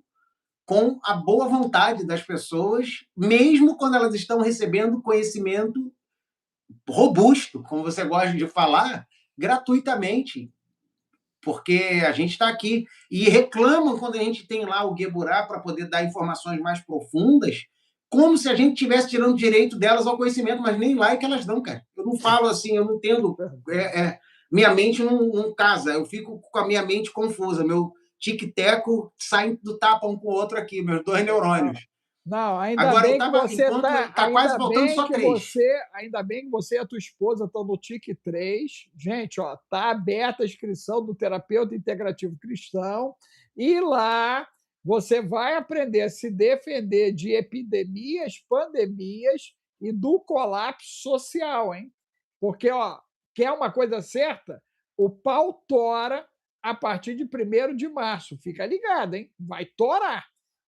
com a boa vontade das pessoas, mesmo quando elas estão recebendo conhecimento robusto, como você gosta de falar, gratuitamente, porque a gente está aqui e reclamam quando a gente tem lá o Gueburá para poder dar informações mais profundas, como se a gente estivesse tirando direito delas ao conhecimento, mas nem lá é que elas dão, cara. Eu não falo assim, eu não entendo. Minha mente não casa, eu fico com a minha mente confusa, meu tic-teco sai do tapa um com o outro aqui, meus dois neurônios. Não, ainda Agora, bem que você tá quase faltando só 3. Ainda bem que você e a tua esposa estão no TIC 3. Gente, ó, tá aberta a inscrição do terapeuta integrativo cristão e lá você vai aprender a se defender de epidemias, pandemias e do colapso social, hein? Porque, ó, quer uma coisa certa? O pau tora a partir de 1º de março. Fica ligado, hein? Vai torar.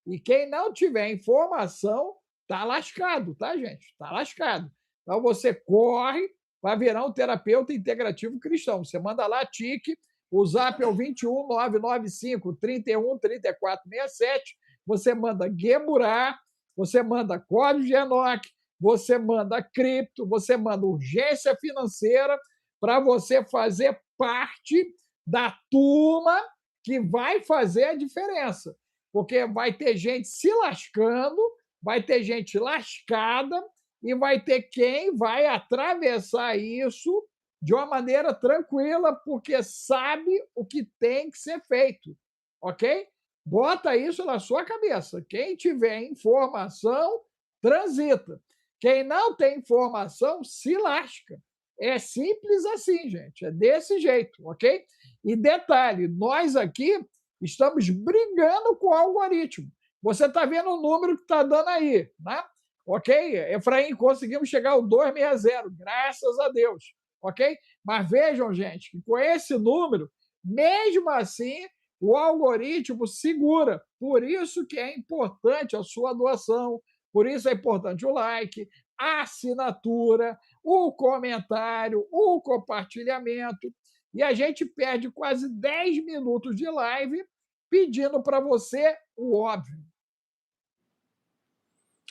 E quem não tiver informação, tá lascado, tá, gente? Tá lascado. Então você corre para virar um terapeuta integrativo cristão. Você manda lá, TIC, o zap é o 21 995 31 34 67. Você manda Gueburá, você manda código de Enoch, você manda cripto, você manda urgência financeira para você fazer parte da turma que vai fazer a diferença. Porque vai ter gente se lascando, vai ter gente lascada e vai ter quem vai atravessar isso de uma maneira tranquila, porque sabe o que tem que ser feito, ok? Bota isso na sua cabeça. Quem tiver informação, transita. Quem não tem informação, se lasca. É simples assim, gente. É desse jeito, ok? E detalhe, nós aqui estamos brigando com o algoritmo. Você está vendo o número que está dando aí, né? Ok? Efraim, conseguimos chegar ao 260, graças a Deus. Ok? Mas vejam, gente, que com esse número, mesmo assim, o algoritmo segura. Por isso que é importante a sua doação, por isso é importante o like, a assinatura, o comentário, o compartilhamento. E a gente perde quase 10 minutos de live pedindo para você o óbvio.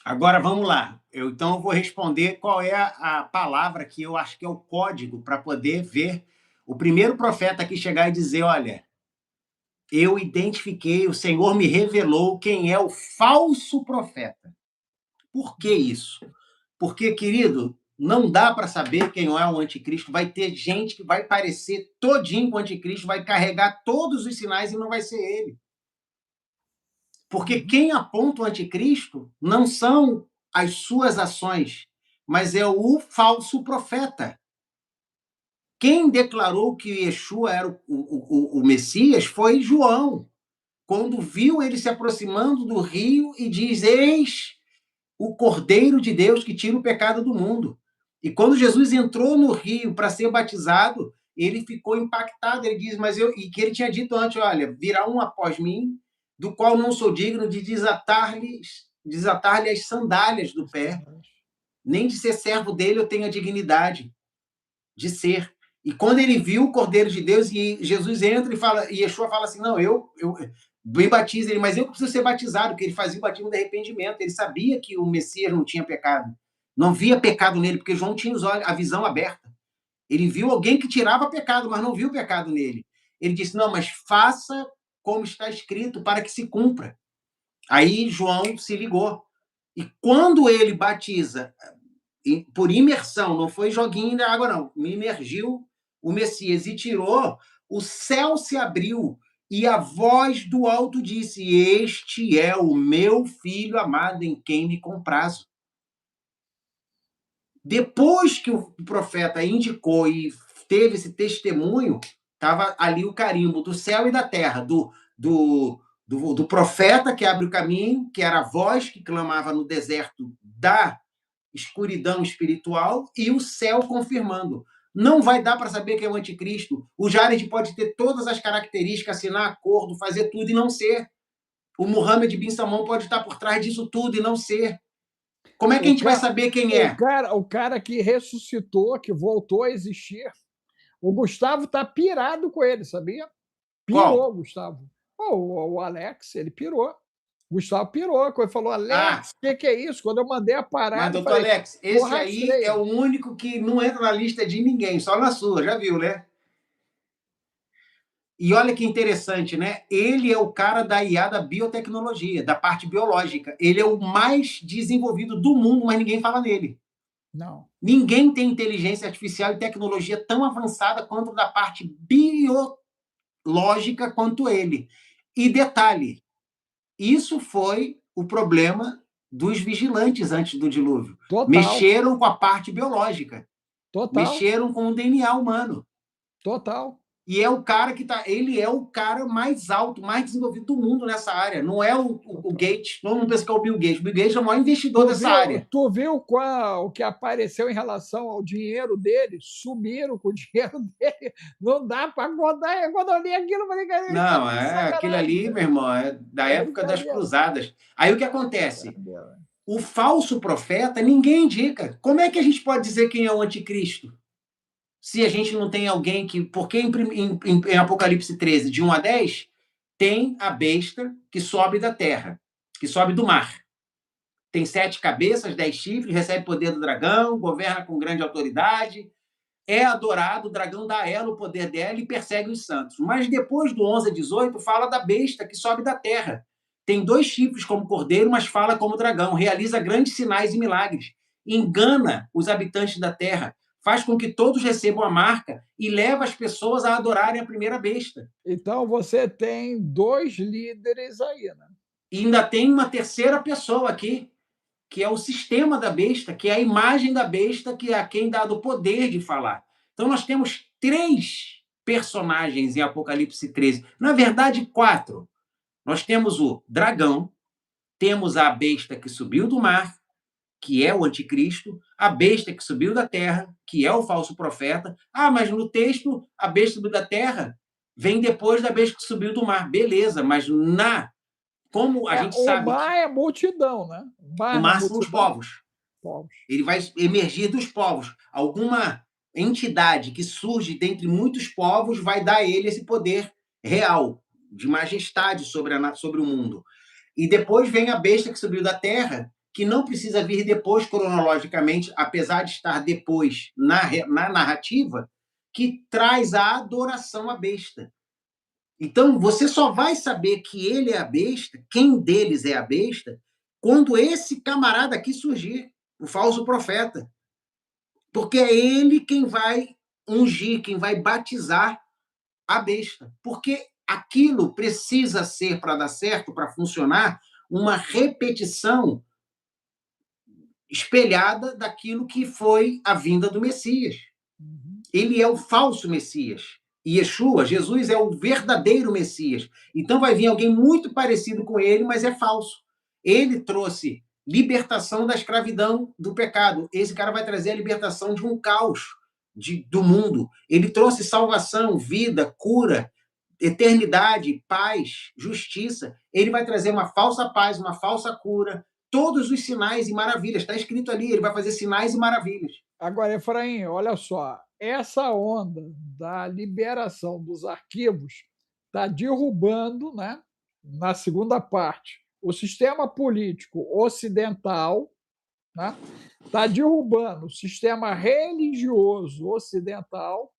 Agora vamos lá. Então eu vou responder qual é a palavra que eu acho que é o código para poder ver o primeiro profeta aqui chegar e dizer: olha, eu identifiquei, o Senhor me revelou quem é o falso profeta. Por que isso? Porque, querido, não dá para saber quem é o anticristo. Vai ter gente que vai parecer todinho com o anticristo, vai carregar todos os sinais e não vai ser ele. Porque quem aponta o anticristo não são as suas ações, mas é o falso profeta. Quem declarou que Yeshua era o Messias foi João, quando viu ele se aproximando do rio e diz: Eis o Cordeiro de Deus que tira o pecado do mundo. E quando Jesus entrou no rio para ser batizado, ele ficou impactado. Ele diz, mas eu. E que ele tinha dito antes: olha, virá um após mim, do qual não sou digno de desatar-lhe as sandálias do pé, nem de ser servo dele eu tenho a dignidade de ser. E quando ele viu o Cordeiro de Deus, e Jesus entra e fala, e Yeshua fala assim: não, eu me batizo ele, mas eu preciso ser batizado, porque ele fazia o batismo de arrependimento. Ele sabia que o Messias não tinha pecado. Não via pecado nele, porque João tinha os olhos, a visão aberta. Ele viu alguém que tirava pecado, mas não viu pecado nele. Ele disse: não, mas faça como está escrito, para que se cumpra. Aí João se ligou. E quando ele batiza, por imersão, não foi joguinho da água, não, me imergiu o Messias e tirou, o céu se abriu e a voz do alto disse: este é o meu filho amado em quem me comprazo. Depois que o profeta indicou e teve esse testemunho, estava ali o carimbo do céu e da terra, do profeta que abre o caminho, que era a voz que clamava no deserto da escuridão espiritual, e o céu confirmando. Não vai dar para saber quem é o anticristo. O Jared pode ter todas as características, assinar acordo, fazer tudo e não ser. O Muhammad bin Salman pode estar por trás disso tudo e não ser. Como é que a gente vai saber quem é? O cara que ressuscitou, que voltou a existir, o Gustavo está pirado com ele, sabia? Pirou, Qual? Gustavo. O Alex, ele pirou. Gustavo pirou, ele falou: Alex, o que é isso? Quando eu mandei a parada, mas, doutor falei, Alex, esse aí é o único que não entra na lista de ninguém, só na sua, já viu, né? E olha que interessante, né? Ele é o cara da IA da biotecnologia, da parte biológica. Ele é o mais desenvolvido do mundo, mas ninguém fala nele. Não. Ninguém tem inteligência artificial e tecnologia tão avançada quanto da parte biológica quanto ele. E detalhe, isso foi o problema dos vigilantes antes do dilúvio. Total. Mexeram com a parte biológica. Total. Mexeram com o DNA humano. Total. E é o cara que tá. Ele é o cara mais alto, mais desenvolvido do mundo nessa área. Não é o Gates. Todo mundo pensa que é o Bill Gates. O Bill Gates é o maior investidor dessa área. Tu viu o que apareceu em relação ao dinheiro dele? Sumiram com o dinheiro dele. Não dá para contar. Quando eu li aquilo, eu falei, cara, não, aquilo ali, meu irmão, é da época das cruzadas. Aí o que acontece? O falso profeta, ninguém indica. Como é que a gente pode dizer quem é o anticristo? Se a gente não tem alguém que... Porque em Apocalipse 13, de 1 a 10, tem a besta que sobe da terra, que sobe do mar. Tem 7 cabeças, 10 chifres, recebe poder do dragão, governa com grande autoridade, é adorado, o dragão dá a ela o poder dela e persegue os santos. Mas depois do 11 a 18, fala da besta que sobe da terra. Tem 2 chifres como cordeiro, mas fala como dragão, realiza grandes sinais e milagres, engana os habitantes da terra, faz com que todos recebam a marca e leva as pessoas a adorarem a primeira besta. Então você tem 2 líderes aí, né? E ainda tem uma terceira pessoa aqui, que é o sistema da besta, que é a imagem da besta, que é a quem dá o poder de falar. Então nós temos 3 personagens em Apocalipse 13. Na verdade, 4. Nós temos o dragão, temos a besta que subiu do mar, que é o anticristo, a besta que subiu da terra, que é o falso profeta. Ah, mas no texto, a besta subiu da terra vem depois da besta que subiu do mar. Beleza, mas como a gente sabe... O mar é multidão, né? O mar são os povos. Ele vai emergir dos povos. Alguma entidade que surge dentre muitos povos vai dar a ele esse poder real, de majestade sobre o mundo. E depois vem a besta que subiu da terra, que não precisa vir depois cronologicamente, apesar de estar depois na narrativa, que traz a adoração à besta. Então, você só vai saber que ele é a besta, quem deles é a besta, quando esse camarada aqui surgir, o falso profeta. Porque é ele quem vai ungir, quem vai batizar a besta. Porque aquilo precisa ser, para dar certo, para funcionar, uma repetição espelhada daquilo que foi a vinda do Messias. Ele é o falso Messias. E Yeshua, Jesus, é o verdadeiro Messias. Então vai vir alguém muito parecido com ele, mas é falso. Ele trouxe libertação da escravidão, do pecado. Esse cara vai trazer a libertação de um caos do mundo. Ele trouxe salvação, vida, cura, eternidade, paz, justiça. Ele vai trazer uma falsa paz, uma falsa cura, todos os sinais e maravilhas. Está escrito ali, ele vai fazer sinais e maravilhas. Agora, Efraim, olha só, essa onda da liberação dos arquivos está derrubando, né, na segunda parte, o sistema político ocidental, né, está derrubando o sistema religioso ocidental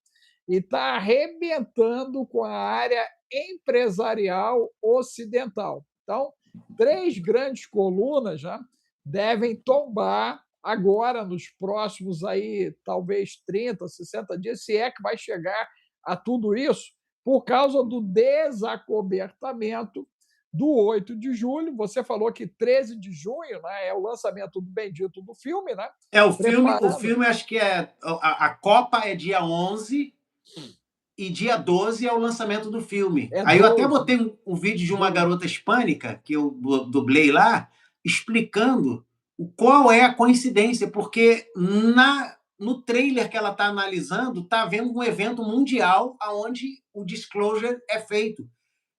e está arrebentando com a área empresarial ocidental. Então, 3 grandes colunas, né, devem tombar agora, nos próximos aí, talvez 30, 60 dias, se é que vai chegar a tudo isso, por causa do desacobertamento do 8 de julho. Você falou que 13 de junho, né, é o lançamento do bendito do filme, né? O filme acho que a Copa é dia 11 e dia 12 é o lançamento do filme. Aí 12. eu até botei um vídeo de uma garota hispânica, que eu dublei lá, explicando qual é a coincidência, porque no trailer que ela está analisando, está havendo um evento mundial onde o disclosure é feito.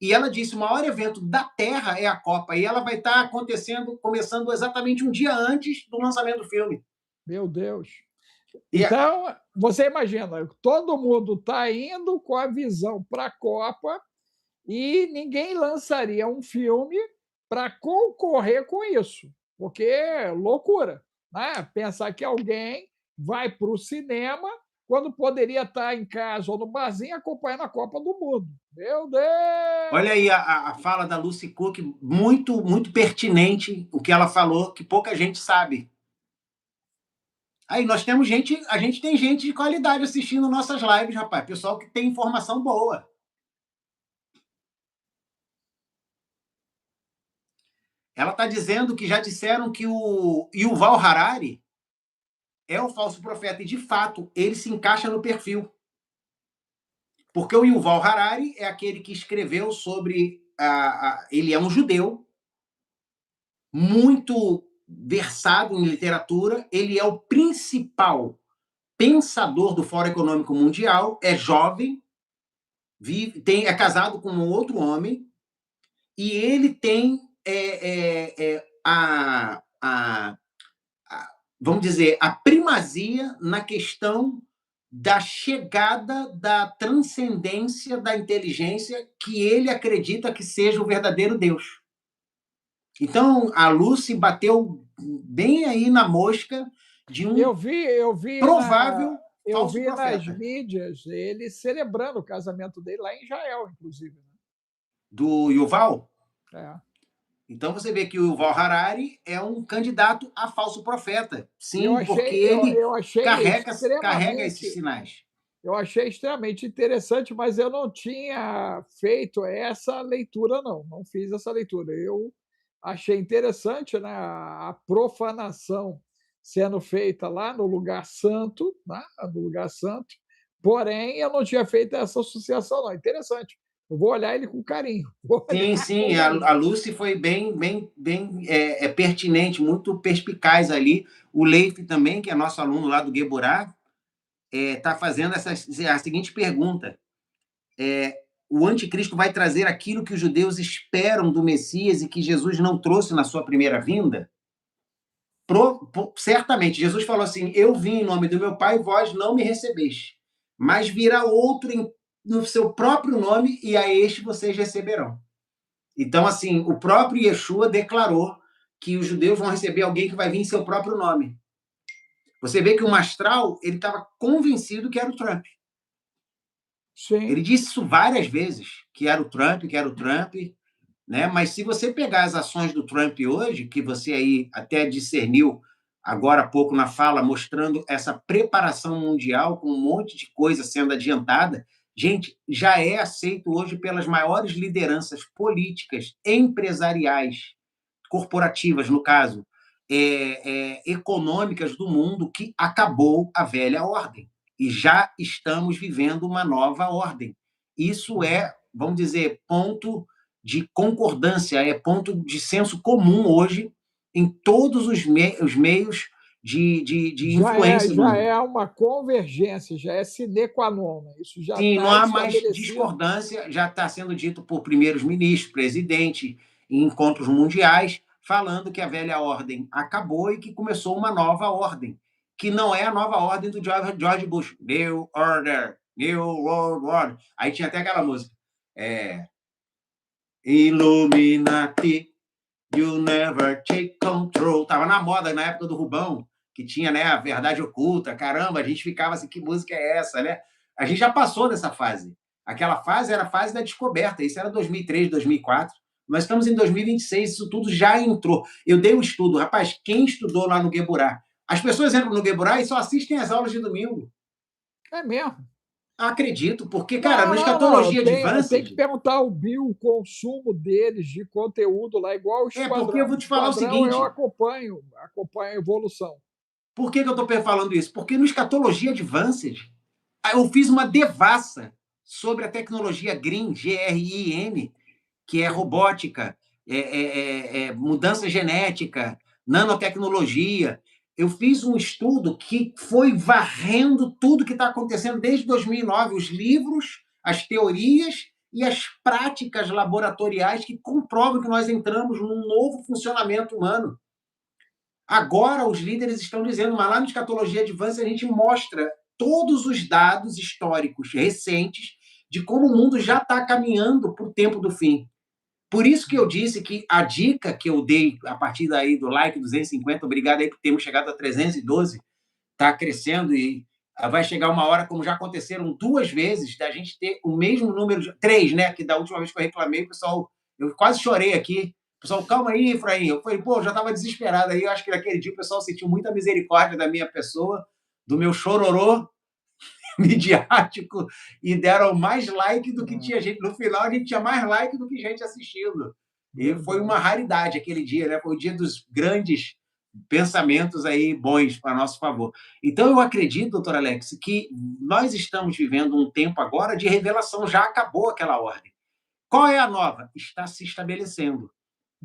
E ela disse, o maior evento da Terra é a Copa, e ela vai estar começando exatamente um dia antes do lançamento do filme. Meu Deus. Então, você imagina, todo mundo está indo com a visão para a Copa e ninguém lançaria um filme para concorrer com isso, porque é loucura, né? Pensar que alguém vai para o cinema quando poderia estar em casa ou no barzinho acompanhando a Copa do Mundo. Meu Deus! Olha aí a fala da Lucy Cook, muito, muito pertinente, o que ela falou, que pouca gente sabe. Aí nós temos gente, a gente tem gente de qualidade assistindo nossas lives, rapaz. Pessoal que tem informação boa. Ela está dizendo que já disseram que o Yuval Harari é o falso profeta. E, de fato, ele se encaixa no perfil. Porque o Yuval Harari é aquele que escreveu sobre... ele é um judeu, muito versado em literatura. Ele é o principal pensador do Fórum Econômico Mundial, é jovem, é casado com um outro homem, e ele tem vamos dizer, a primazia na questão da chegada da transcendência da inteligência que ele acredita que seja o verdadeiro Deus. Então, a Lucy bateu bem aí na mosca de um provável falso profeta. Eu vi nas mídias ele celebrando o casamento dele lá em Israel, inclusive. Do Yuval? É. Então você vê que o Yuval Harari é um candidato a falso profeta. Sim, porque ele carrega esses sinais. Eu achei extremamente interessante, mas eu não tinha feito essa leitura, não. Não fiz essa leitura. Eu achei interessante, né, a profanação sendo feita lá no lugar santo, né, no lugar santo. Porém, eu não tinha feito essa associação, não. Interessante. Eu vou olhar ele com carinho. Sim. A Lucy foi bem pertinente, muito perspicaz ali. O Leif também, que é nosso aluno lá do Geburá, está fazendo a seguinte pergunta. O anticristo vai trazer aquilo que os judeus esperam do Messias e que Jesus não trouxe na sua primeira vinda? Certamente. Jesus falou assim, eu vim em nome do meu Pai, vós não me recebeste. Mas virá outro no seu próprio nome e a este vocês receberão. Então, assim, o próprio Yeshua declarou que os judeus vão receber alguém que vai vir em seu próprio nome. Você vê que o Mastral, ele estava convencido que era o Trump. Sim. Ele disse isso várias vezes, que era o Trump, que era o Trump, né? Mas se você pegar as ações do Trump hoje, que você aí até discerniu agora há pouco na fala, mostrando essa preparação mundial com um monte de coisa sendo adiantada, gente, já é aceito hoje pelas maiores lideranças políticas, empresariais, corporativas, no caso, econômicas do mundo, que acabou a velha ordem. E já estamos vivendo uma nova ordem. Isso é, vamos dizer, ponto de concordância, é ponto de senso comum hoje em todos os meios de influência do Já mundo. é uma convergência, já é sine qua non, né? Isso já Sim, não está há mais estabelecido. discordância, já está sendo dito por primeiros ministros, presidente, em encontros mundiais, falando que a velha ordem acabou e que começou uma nova ordem, que não é a nova ordem do George Bush. New Order, New World Order. Aí tinha até aquela música. Illuminati, you never take control. Tava na moda na época do Rubão, que tinha, né, a verdade oculta. Caramba, a gente ficava assim, que música é essa, né? A gente já passou dessa fase. Aquela fase era a fase da descoberta. Isso era 2003, 2004. Nós estamos em 2026, isso tudo já entrou. Eu dei um estudo, rapaz, quem estudou lá no Gueburá? As pessoas entram no Gueburá e só assistem as aulas de domingo. É mesmo. Acredito, porque, cara, no Não. Escatologia Tem que Advanced, perguntar ao Bill o consumo deles de conteúdo lá, igual o porque eu Esquadrão. vou O te falar o Esquadrão eu seguinte, acompanho a evolução. por que eu estou falando isso? Porque no Escatologia Advanced, eu fiz uma devassa sobre a tecnologia Green, GRIN, que é robótica, mudança genética, nanotecnologia. Eu fiz um estudo que foi varrendo tudo que está acontecendo desde 2009, os livros, as teorias e as práticas laboratoriais que comprovam que nós entramos num novo funcionamento humano. Agora, os líderes estão dizendo, mas lá no Escatologia Advanced a gente mostra todos os dados históricos recentes de como o mundo já está caminhando para o tempo do fim. Por isso que eu disse que a dica que eu dei a partir daí do like 250, obrigado aí por termos chegado a 312, está crescendo e vai chegar uma hora, como já aconteceram 2 vezes, da gente ter o mesmo número de... 3, né? Que da última vez que eu reclamei, o pessoal... Eu quase chorei aqui. O pessoal, calma aí, Efraim. Eu falei, pô, eu já estava desesperado aí. Eu acho que naquele dia o pessoal sentiu muita misericórdia da minha pessoa, do meu chororô midiático, e deram mais like do que tinha gente. No final, a gente tinha mais like do que gente assistindo. E foi uma raridade aquele dia, né? Foi o dia dos grandes pensamentos aí bons para nosso favor. Então, eu acredito, doutor Alex, que nós estamos vivendo um tempo agora de revelação, já acabou aquela ordem. Qual é a nova? Está se estabelecendo.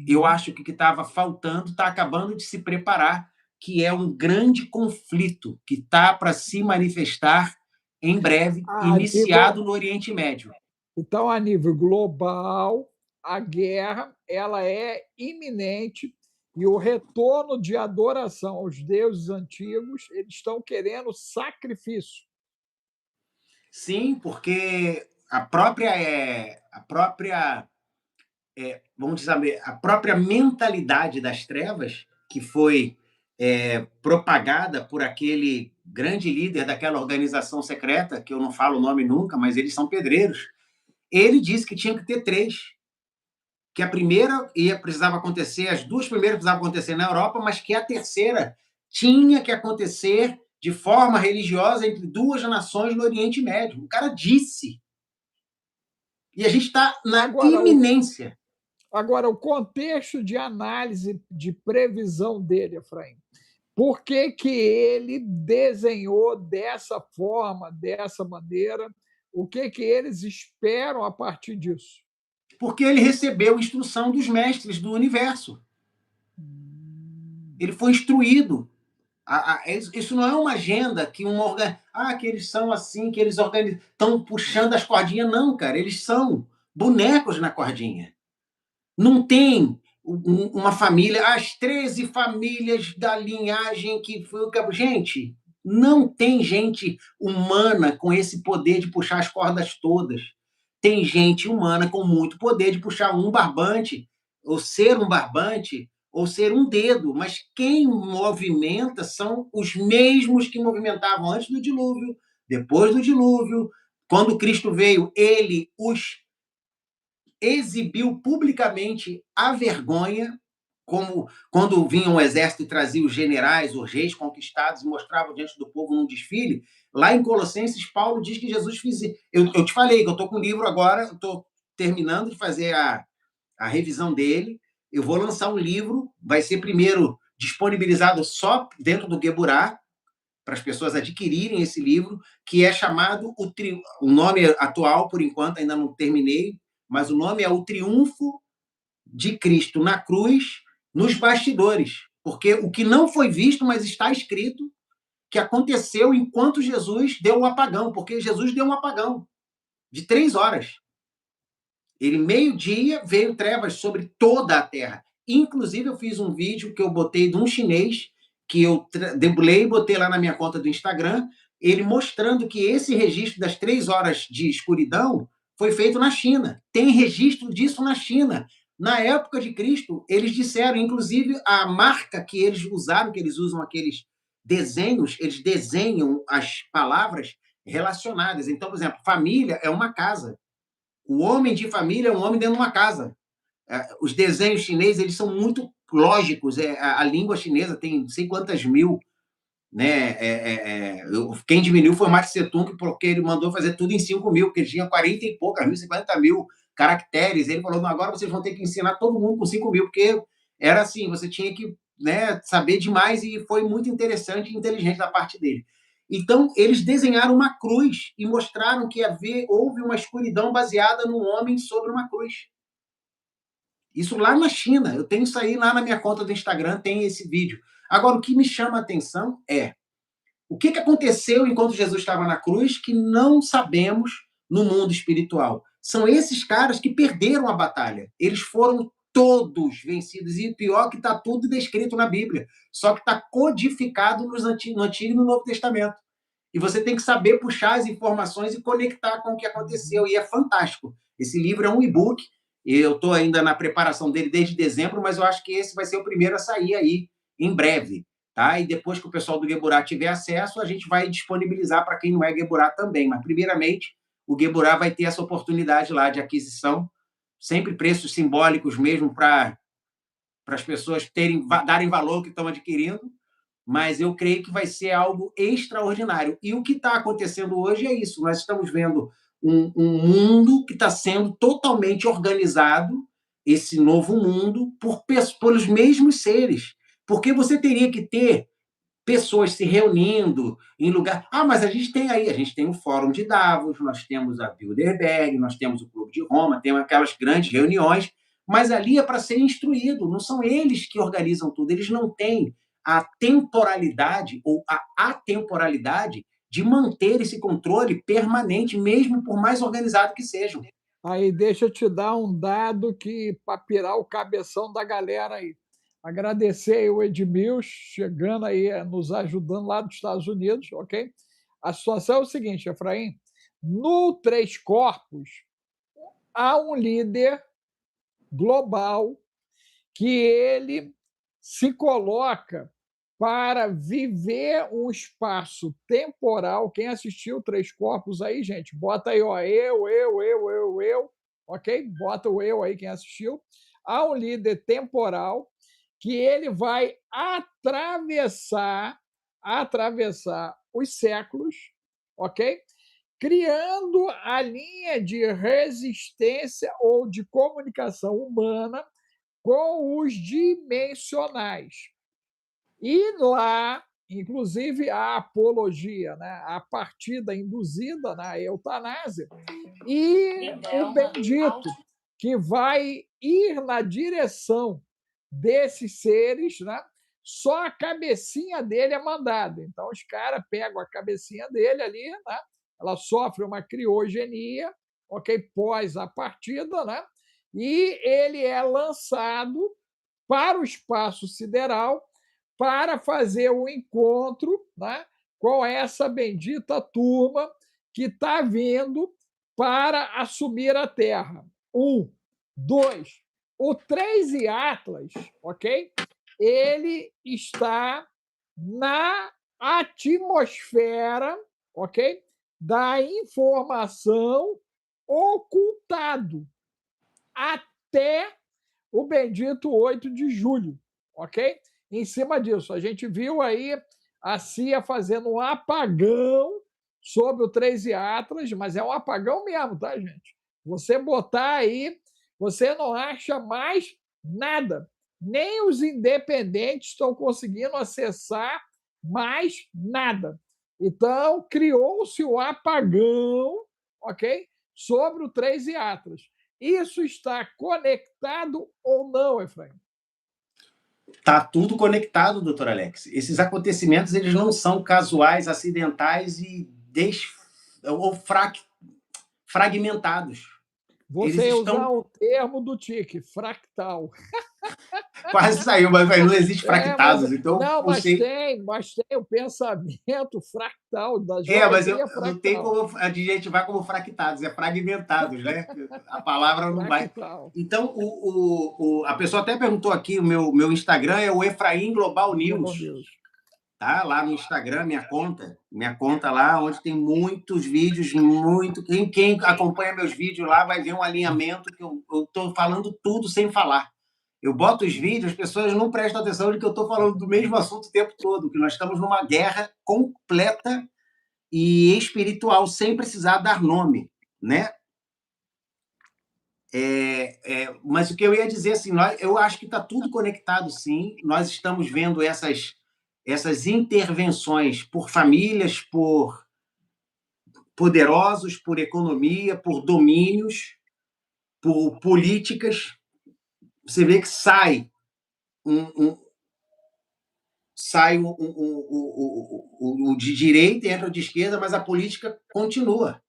Eu acho que o que estava faltando está acabando de se preparar, que é um grande conflito que está para se manifestar em breve, iniciado no Oriente Médio. Então, a nível global, a guerra ela é iminente e o retorno de adoração aos deuses antigos, eles estão querendo sacrifício. Sim, porque vamos dizer, a própria mentalidade das trevas, que foi propagada por aquele grande líder daquela organização secreta, que eu não falo o nome nunca, mas eles são pedreiros, ele disse que tinha que ter 3. Que a primeira precisava acontecer, as 2 primeiras precisavam acontecer na Europa, mas que a terceira tinha que acontecer de forma religiosa entre 2 nações no Oriente Médio. O cara disse. E a gente está na iminência. Agora, o contexto de análise de previsão dele, Efraim, por que, que ele desenhou dessa forma, dessa maneira? O que, que eles esperam a partir disso? Porque ele recebeu instrução dos mestres do universo. Ele foi instruído. Isso não é uma agenda que que eles são assim, que eles estão puxando as cordinhas. Não, cara, eles são bonecos na cordinha. Não tem uma família, as 13 famílias da linhagem que foi. Gente, não tem gente humana com esse poder de puxar as cordas todas. Tem gente humana com muito poder de puxar um barbante, ou ser um barbante, ou ser um dedo, mas quem movimenta são os mesmos que movimentavam antes do dilúvio, depois do dilúvio, Quando Cristo veio, ele os exibiu publicamente a vergonha, como quando vinha um exército e trazia os generais, os reis conquistados e mostravam diante do povo num desfile. Lá em Colossenses, Paulo diz que Jesus fez. Eu te falei que eu estou com o livro agora, estou terminando de fazer a revisão dele. Eu vou lançar um livro, vai ser primeiro disponibilizado só dentro do Gueburá, para as pessoas adquirirem esse livro, que é chamado o nome atual, por enquanto, ainda não terminei, mas o nome é O Triunfo de Cristo na Cruz, nos bastidores. Porque o que não foi visto, mas está escrito, que aconteceu enquanto Jesus deu um apagão, porque Jesus deu um apagão de 3 horas. Ele, meio-dia, veio trevas sobre toda a terra. Inclusive, eu fiz um vídeo que eu botei de um chinês, que eu debulei e botei lá na minha conta do Instagram, ele mostrando que esse registro das 3 horas de escuridão foi feito na China. Tem registro disso na China. Na época de Cristo, eles disseram, inclusive, a marca que eles usaram, que eles usam aqueles desenhos, eles desenham as palavras relacionadas. Então, por exemplo, família é uma casa. O homem de família é um homem dentro de uma casa. Os desenhos chineses, eles são muito lógicos. A língua chinesa tem não sei quantas mil, né? Quem diminuiu foi o Mao Tse Tung, porque ele mandou fazer tudo em 5.000, porque ele tinha 40 e poucas mil, 50 mil caracteres. Ele falou, não, agora vocês vão ter que ensinar todo mundo com 5.000, porque era assim, você tinha que, né, saber demais, e foi muito interessante e inteligente da parte dele. Então, eles desenharam uma cruz e mostraram que houve uma escuridão baseada no homem sobre uma cruz. Isso lá na China. Eu tenho isso aí lá na minha conta do Instagram, tem esse vídeo. Agora, o que me chama a atenção é o que aconteceu enquanto Jesus estava na cruz que não sabemos no mundo espiritual. São esses caras que perderam a batalha. Eles foram todos vencidos. E pior que está tudo descrito na Bíblia. Só que está codificado no Antigo e no Novo Testamento. E você tem que saber puxar as informações e conectar com o que aconteceu. E é fantástico. Esse livro é um e-book. Eu estou ainda na preparação dele desde dezembro, mas eu acho que esse vai ser o primeiro a sair aí em breve. Tá? E depois que o pessoal do Gueburá tiver acesso, a gente vai disponibilizar para quem não é Gueburá também. Mas, primeiramente, o Gueburá vai ter essa oportunidade lá de aquisição, sempre preços simbólicos mesmo para as pessoas darem valor ao que estão adquirindo, mas eu creio que vai ser algo extraordinário. E o que está acontecendo hoje é isso. Nós estamos vendo um mundo que está sendo totalmente organizado, esse novo mundo, pelos mesmos seres. Porque você teria que ter pessoas se reunindo em lugar. Ah, mas a gente tem o Fórum de Davos, nós temos a Bilderberg, nós temos o Clube de Roma, temos aquelas grandes reuniões, mas ali é para ser instruído, não são eles que organizam tudo, eles não têm a temporalidade ou a atemporalidade de manter esse controle permanente, mesmo por mais organizado que sejam. Aí deixa eu te dar um dado que para pirar o cabeção da galera aí. Agradecer aí o Edmilson, chegando aí, nos ajudando lá dos Estados Unidos, ok? A situação é o seguinte, Efraim, no Três Corpos, há um líder global que ele se coloca para viver um espaço temporal. Quem assistiu Três Corpos aí, gente, bota aí, ó, eu, ok? Bota o eu aí, quem assistiu. Há um líder temporal que ele vai atravessar os séculos, ok? Criando a linha de resistência ou de comunicação humana com os dimensionais. E lá, inclusive, a apologia, né? A partida induzida na eutanásia, e o bendito, que vai ir na direção desses seres, né? Só a cabecinha dele é mandada. Então, os caras pegam a cabecinha dele ali, né? Ela sofre uma criogenia, ok? Pós a partida, né? E ele é lançado para o espaço sideral para fazer o encontro, né, com essa bendita turma que está vindo para assumir a Terra. 1. 2. O 3 e Atlas, ok? Ele está na atmosfera, ok? da informação ocultado até o bendito 8 de julho, ok? Em cima disso, a gente viu aí a CIA fazendo um apagão sobre o 13 Atlas, mas é um apagão mesmo, tá, gente? Você botar aí, você não acha mais nada. Nem os independentes estão conseguindo acessar mais nada. Então, criou-se o apagão, ok? Sobre o 13 Atlas. Isso está conectado ou não, Efraim? Está tudo conectado, doutor Alex. Esses acontecimentos eles não são casuais, acidentais e ou fragmentados. Eles Você ia usar estão. o termo do TIC, fractal. Quase saiu, mas não existe Mas fractados, então não, não sei. mas tem o pensamento fractal, da Mas geometria não tem fractal. como adjetivar como fractados, é fragmentados, né? A palavra não vai. Fractal. Então, a pessoa até perguntou aqui, o meu Instagram é o Efraim Global Global News. News. Tá? Lá no Instagram, minha conta lá, onde tem muitos vídeos, quem acompanha meus vídeos lá vai ver um alinhamento que eu estou falando tudo sem falar. Eu boto os vídeos, as pessoas não prestam atenção de que eu estou falando do mesmo assunto o tempo todo, que nós estamos numa guerra completa e espiritual, sem precisar dar nome, né? Mas o que eu ia dizer, assim, eu acho que está tudo conectado, sim. Nós estamos vendo essas intervenções por famílias, por poderosos, por economia, por domínios, por políticas. Você vê que sai o de direita e entra o de esquerda, mas a política continua.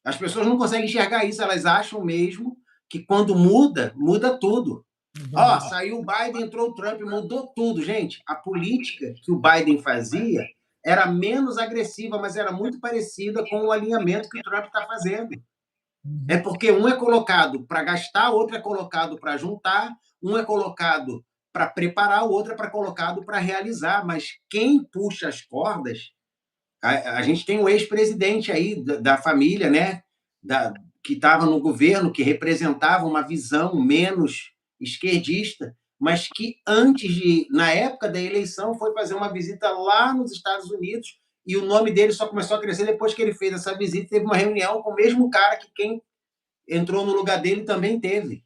As pessoas não conseguem enxergar isso, elas acham mesmo que quando muda, muda tudo. Saiu o Biden, entrou o Trump, mudou tudo. Gente, a política que o Biden fazia era menos agressiva, mas era muito parecida com o alinhamento que o Trump está fazendo. É porque um é colocado para gastar, outro é colocado para juntar, um é colocado para preparar, o outro é colocado para realizar. Mas quem puxa as cordas, a gente tem um ex-presidente aí da família, né? Que estava no governo, que representava uma visão menos esquerdista, mas que na época da eleição, foi fazer uma visita lá nos Estados Unidos e o nome dele só começou a crescer depois que ele fez essa visita. Teve uma reunião com o mesmo cara que quem entrou no lugar dele também teve.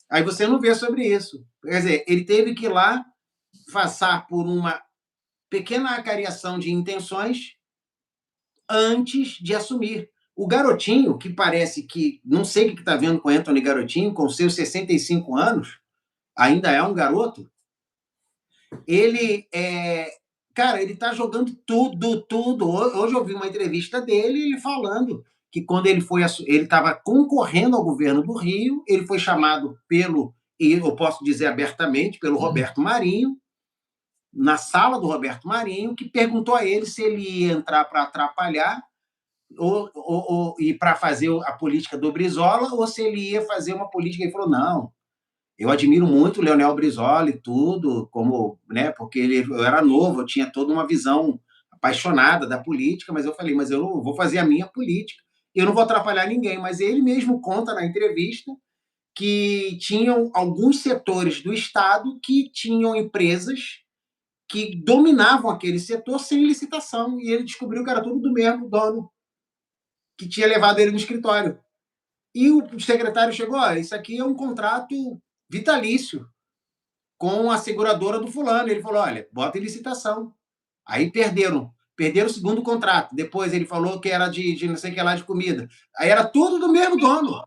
Aí você não vê sobre isso. Quer dizer, ele teve que ir lá passar por uma pequena acariação de intenções antes de assumir. O Garotinho, que parece que, não sei o que está vendo com Anthony Garotinho, com seus 65 anos, ainda é um garoto, ele ele está jogando tudo. Hoje eu vi uma entrevista dele, ele falando que quando ele estava concorrendo ao governo do Rio, ele foi chamado e eu posso dizer abertamente, pelo Roberto Marinho, na sala do Roberto Marinho, que perguntou a ele se ele ia entrar para atrapalhar e para fazer a política do Brizola, ou se ele ia fazer uma política. Ele falou, não, eu admiro muito o Leonel Brizola e tudo, né, porque eu era novo, eu tinha toda uma visão apaixonada da política, mas eu falei, mas eu vou fazer a minha política, eu não vou atrapalhar ninguém. Mas ele mesmo conta na entrevista que tinham alguns setores do Estado que tinham empresas que dominavam aquele setor sem licitação, e ele descobriu que era tudo do mesmo dono que tinha levado ele no escritório. E o secretário chegou, isso aqui é um contrato vitalício com a seguradora do fulano. Ele falou, olha, bota em licitação. Aí perderam o segundo contrato. Depois ele falou que era de não sei o que lá de comida. Aí era tudo do mesmo dono.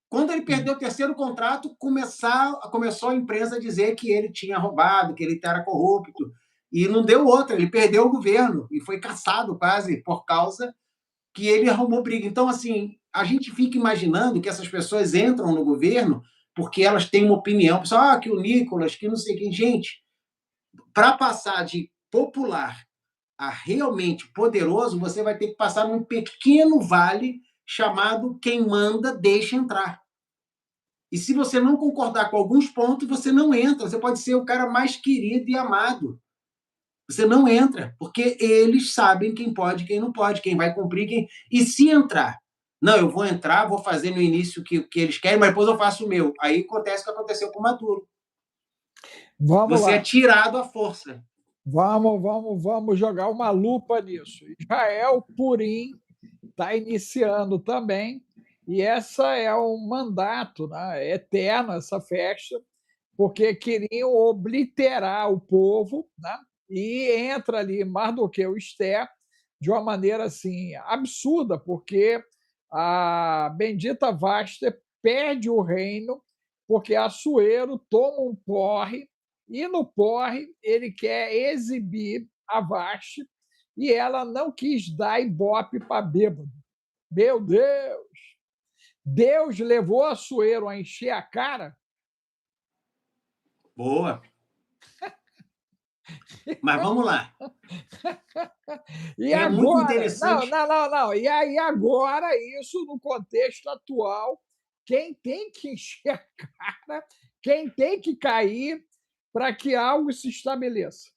Quando ele perdeu o terceiro contrato, começou a empresa a dizer que ele tinha roubado, que ele era corrupto. E não deu outra, ele perdeu o governo e foi caçado quase por causa que ele arrumou briga. Então, assim, a gente fica imaginando que essas pessoas entram no governo porque elas têm uma opinião. Pessoal, que o Nicolas, que não sei quem. Gente, para passar de popular a realmente poderoso, você vai ter que passar num pequeno vale chamado quem manda deixa entrar. E se você não concordar com alguns pontos, você não entra. Você pode ser o cara mais querido e amado. Você não entra, porque eles sabem quem pode e quem não pode, quem vai cumprir, quem... E se entrar? Não, eu vou entrar, vou fazer no início o que eles querem, mas depois eu faço o meu. Aí acontece o que aconteceu com o Maduro. Vamos Você é lá. tirado à força. Vamos jogar uma lupa nisso. Israel Purim está iniciando também, e essa é um mandato, né, eterno, essa festa, porque queriam obliterar o povo, né, e entra ali Mardoqueu Esther de uma maneira assim absurda, porque a bendita Vasta perde o reino, porque Assuero toma um porre, e no porre ele quer exibir a Vasta, e ela não quis dar ibope para bêbado. Meu Deus! Deus levou Assuero a encher a cara. Boa. Mas vamos lá. E É muito agora, interessante. não. E aí agora, isso no contexto atual, quem tem que encher a cara, quem tem que cair para que algo se estabeleça?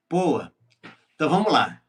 Boa. Então vamos lá.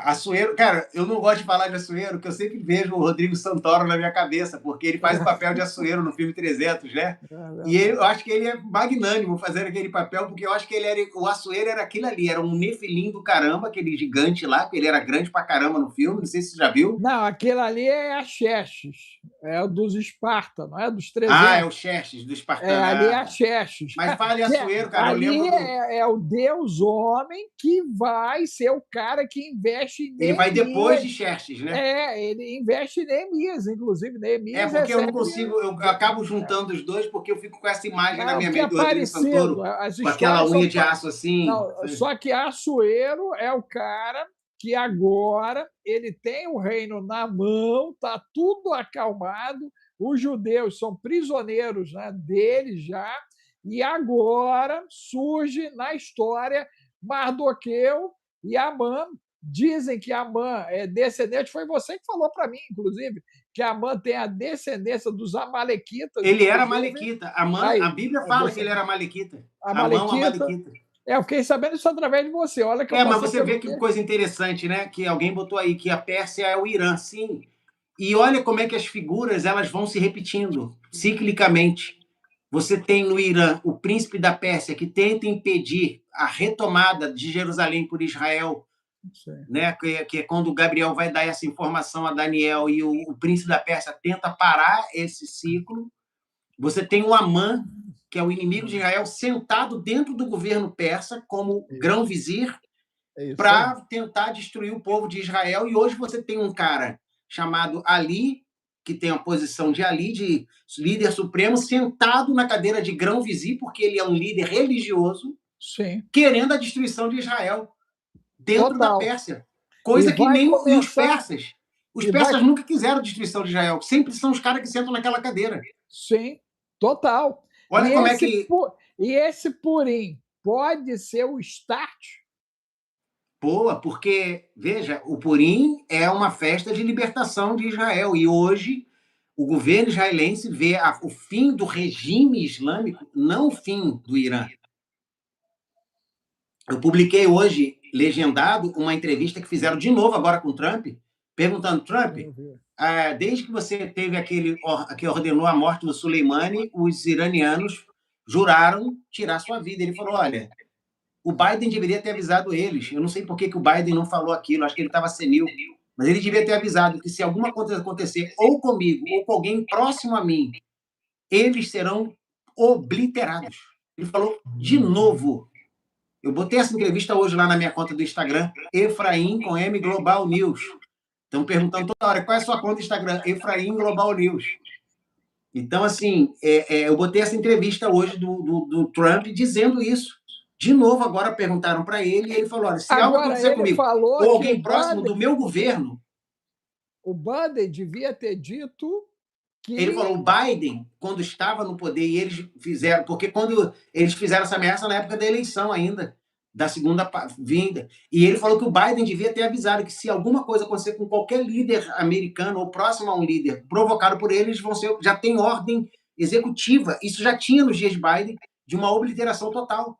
Açoeiro, cara, eu não gosto de falar de Açoeiro, porque eu sempre vejo o Rodrigo Santoro na minha cabeça, porque ele faz o papel de Açoeiro no filme 300, né? E eu acho que ele é magnânimo fazendo aquele papel, porque eu acho que o Açoeiro era aquilo ali, era um nefilim do caramba, aquele gigante lá, que ele era grande pra caramba no filme, não sei se você já viu. Não, aquele ali é a Xerxes, é o dos Esparta, não é dos Ah, é o 300. Xerxes, do É, Espartano. ali é Ah, a tá. Xerxes. Mas fale Que Açoeiro, cara, eu ali lembro do... é o deus homem que vai ser o cara que investe em Ele vai depois Neemias. de Xerxes, né? Ele investe em Neemias, inclusive. É Neemias porque eu não recebe. consigo, eu acabo juntando os dois porque eu fico com essa imagem na Não, minha porque é mente do Rodrigo parecido, Santoro, as com aquela histórias unha são. de aço assim. Não, só que Assuero é o cara que agora ele tem o reino na mão, está tudo acalmado, os judeus são prisioneiros, né, dele já, e agora surge na história Mardoqueu e Amã. Dizem que Amã é descendente, foi você que falou para mim, inclusive, que Amã tem a descendência dos Amalequitas, Ele era inclusive. malequita. A Aí, Bíblia fala que ele era malequita. Amão, a Amalequita. malequita. Eu fiquei sabendo isso através de você. Olha que eu Mas passei você pelo vê que quê? coisa interessante, né? Que alguém botou aí que a Pérsia é o Irã, sim. E olha como é que as figuras elas vão se repetindo ciclicamente. Você tem no Irã o príncipe da Pérsia que tenta impedir a retomada de Jerusalém por Israel, Sim. né? Que é quando Gabriel vai dar essa informação a Daniel e o príncipe da Pérsia tenta parar esse ciclo. Você tem o Amã, que é o inimigo de Israel, sentado dentro do governo persa como grão-vizir para tentar destruir o povo de Israel. E hoje você tem um cara chamado Ali, que tem a posição de Ali, de líder supremo, sentado na cadeira de grão-vizir, porque ele é um líder religioso, Sim. querendo a destruição de Israel dentro da Total. Pérsia. Coisa que nem e os persas. Os persas nunca quiseram a destruição de Israel. Sempre são os caras que sentam naquela cadeira. Sim, total. Olha como é que... E esse Purim pode ser o start? Boa, porque, veja, o Purim é uma festa de libertação de Israel. E hoje o governo israelense vê o fim do regime islâmico, não o fim do Irã. Eu publiquei hoje, legendado, uma entrevista que fizeram de novo agora com o Trump, perguntando, Trump, desde que você teve aquele que ordenou a morte do Soleimani, os iranianos juraram tirar sua vida. Ele falou, olha, o Biden deveria ter avisado eles. Eu não sei por que o Biden não falou aquilo, acho que ele estava senil. Mas ele devia ter avisado que se alguma coisa acontecer ou comigo ou com alguém próximo a mim, eles serão obliterados. Ele falou de novo. Eu botei essa entrevista hoje lá na minha conta do Instagram, Efraim com M Global News. Estão perguntando toda hora, qual é a sua conta do Instagram? Efraim Global News. Então, assim, eu botei essa entrevista hoje do Trump dizendo isso. De novo, agora perguntaram para ele e ele falou, olha, se algo acontecer comigo ou alguém próximo do meu governo... O Biden devia ter dito que... Ele falou, o Biden, quando estava no poder, e eles fizeram... Porque quando eles fizeram essa ameaça na época da eleição ainda, da segunda vinda, e ele falou que o Biden devia ter avisado que se alguma coisa acontecer com qualquer líder americano ou próximo a um líder provocado por eles, já tem ordem executiva. Isso já tinha nos dias de Biden, de uma obliteração total.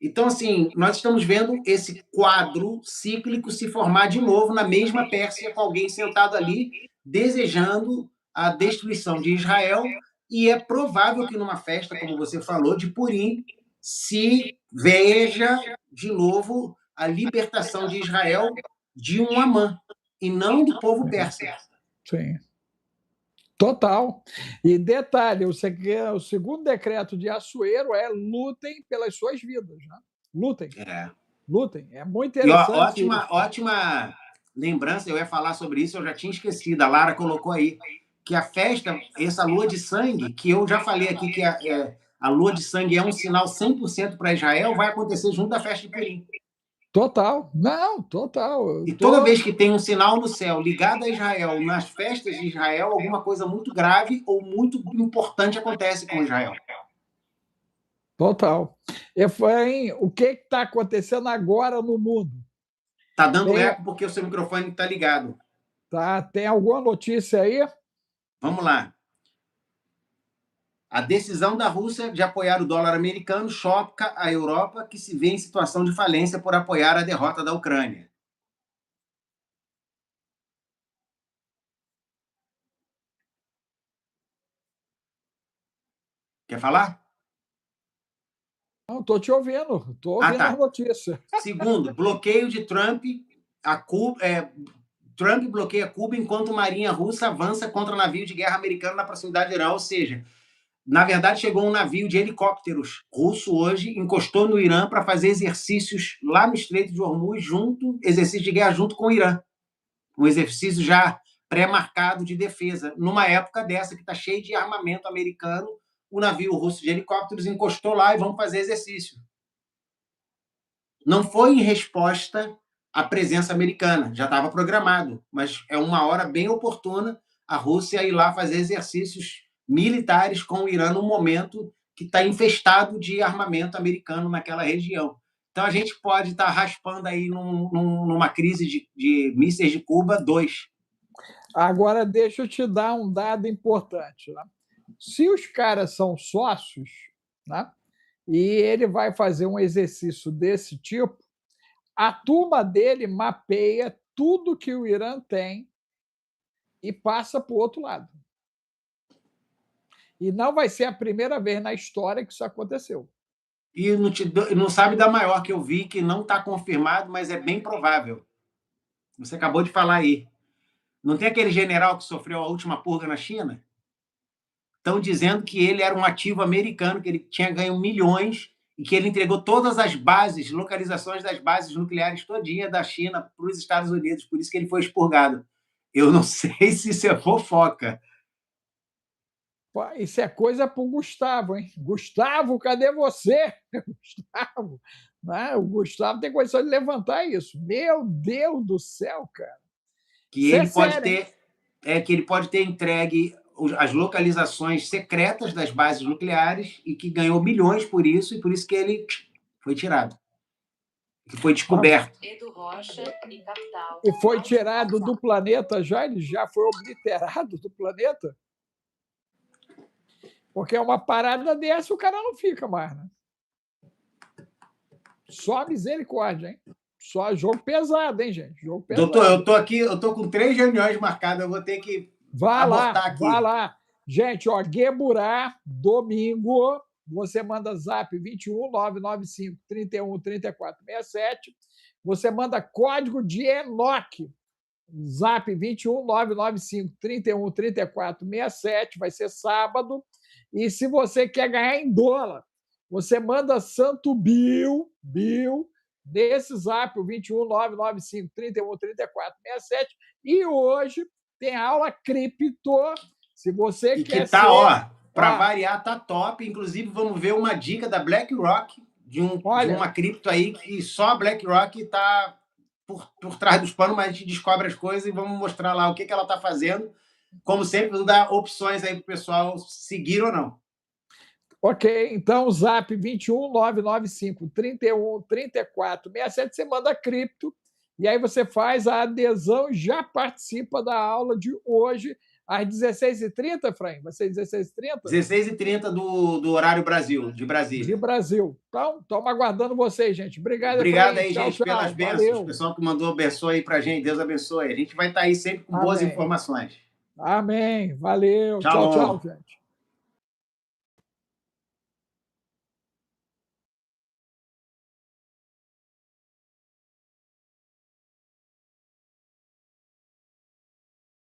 Então, assim, nós estamos vendo esse quadro cíclico se formar de novo na mesma Pérsia, com alguém sentado ali, desejando a destruição de Israel, e é provável que numa festa, como você falou, de Purim, se veja de novo a libertação de Israel de um Amã, e não do povo persa. Sim. Total. E detalhe, o segundo decreto de Assuero é lutem pelas suas vidas. Né? Lutem. Lutem. É muito interessante. E ótima lembrança, eu ia falar sobre isso, eu já tinha esquecido. A Lara colocou aí que a festa, essa lua de sangue, que eu já falei aqui que a lua de sangue é um sinal 100% para Israel, vai acontecer junto da festa de Purim. Total. Não, total. E toda vez que tem um sinal no céu ligado a Israel, nas festas de Israel, alguma coisa muito grave ou muito importante acontece com Israel. Total. Efraim, o que está acontecendo agora no mundo? Está dando eco porque o seu microfone está ligado. Tá, tem alguma notícia aí? Vamos lá. A decisão da Rússia de apoiar o dólar americano choca a Europa, que se vê em situação de falência por apoiar a derrota da Ucrânia. Quer falar? Não, estou te ouvindo. Estou ouvindo a notícia. Segundo, bloqueio de Trump. Trump bloqueia Cuba enquanto marinha russa avança contra navio de guerra americano na proximidade de Irã. Ou seja, na verdade, chegou um navio de helicópteros russo hoje, encostou no Irã para fazer exercícios lá no Estreito de Hormuz, exercício de guerra junto com o Irã. Um exercício já pré-marcado de defesa. Numa época dessa que está cheio de armamento americano, o navio russo de helicópteros encostou lá e vão fazer exercício. Não foi em resposta à presença americana, já estava programado, mas é uma hora bem oportuna a Rússia ir lá fazer exercícios militares com o Irã no momento que está infestado de armamento americano naquela região. Então, a gente pode estar raspando aí numa crise de mísseis de Cuba 2. Agora, deixa eu te dar um dado importante. Né? Se os caras são sócios, né, e ele vai fazer um exercício desse tipo, a turma dele mapeia tudo que o Irã tem e passa para o outro lado. E não vai ser a primeira vez na história que isso aconteceu. E não sabe da maior que eu vi, que não está confirmado, mas é bem provável. Você acabou de falar aí. Não tem aquele general que sofreu a última purga na China? Estão dizendo que ele era um ativo americano, que ele tinha ganho milhões e que ele entregou todas as bases, localizações das bases nucleares todinha da China para os Estados Unidos, por isso que ele foi expurgado. Eu não sei se isso é fofoca. Isso é coisa para o Gustavo, hein? Gustavo, cadê você? Gustavo, né? O Gustavo tem condição de levantar isso. Meu Deus do céu, cara. Que ele pode ter entregue as localizações secretas das bases nucleares e que ganhou milhões por isso, e por isso que ele foi tirado. Que foi descoberto. E foi tirado do planeta já? Ele já foi obliterado do planeta? Porque uma parada dessa o cara não fica mais, né? Só misericórdia, hein? Só jogo pesado, hein, gente? Jogo pesado. Doutor, eu tô com 3 reuniões marcadas, eu vou ter que abortar aqui. Vá lá. Gente, ó, Gueburá, domingo, você manda zap 21 995 31 34 67. Você manda código de Enoque. Zap 21 995 31 34 67. Vai ser sábado. E se você quer ganhar em dólar, você manda Santo Bill, nesse zap, o 21 995 31 34 67. E hoje tem aula cripto. Se você quer tá, ó, para variar, tá top. Inclusive, vamos ver uma dica da BlackRock, de uma cripto aí, que só a BlackRock está por trás dos panos, mas a gente descobre as coisas e vamos mostrar lá o que ela está fazendo. Como sempre, vou dar opções aí para o pessoal seguir ou não. Ok, então zap 21 995 31 34 67, você manda cripto, e aí você faz a adesão e já participa da aula de hoje, Às 16h30, Efraim? Vai ser 16h30? 16h30 do horário Brasil, de De Brasília. Brasil. Então, estamos aguardando vocês, gente. Obrigado, Obrigado Efraim. aí, Tchau, gente, pelas tchau. bênçãos. O Valeu. pessoal que mandou abençoe aí pra gente. Deus abençoe. A gente vai estar aí sempre com boas Amém. informações. Amém. Valeu. Tchau, Shalom. tchau, gente.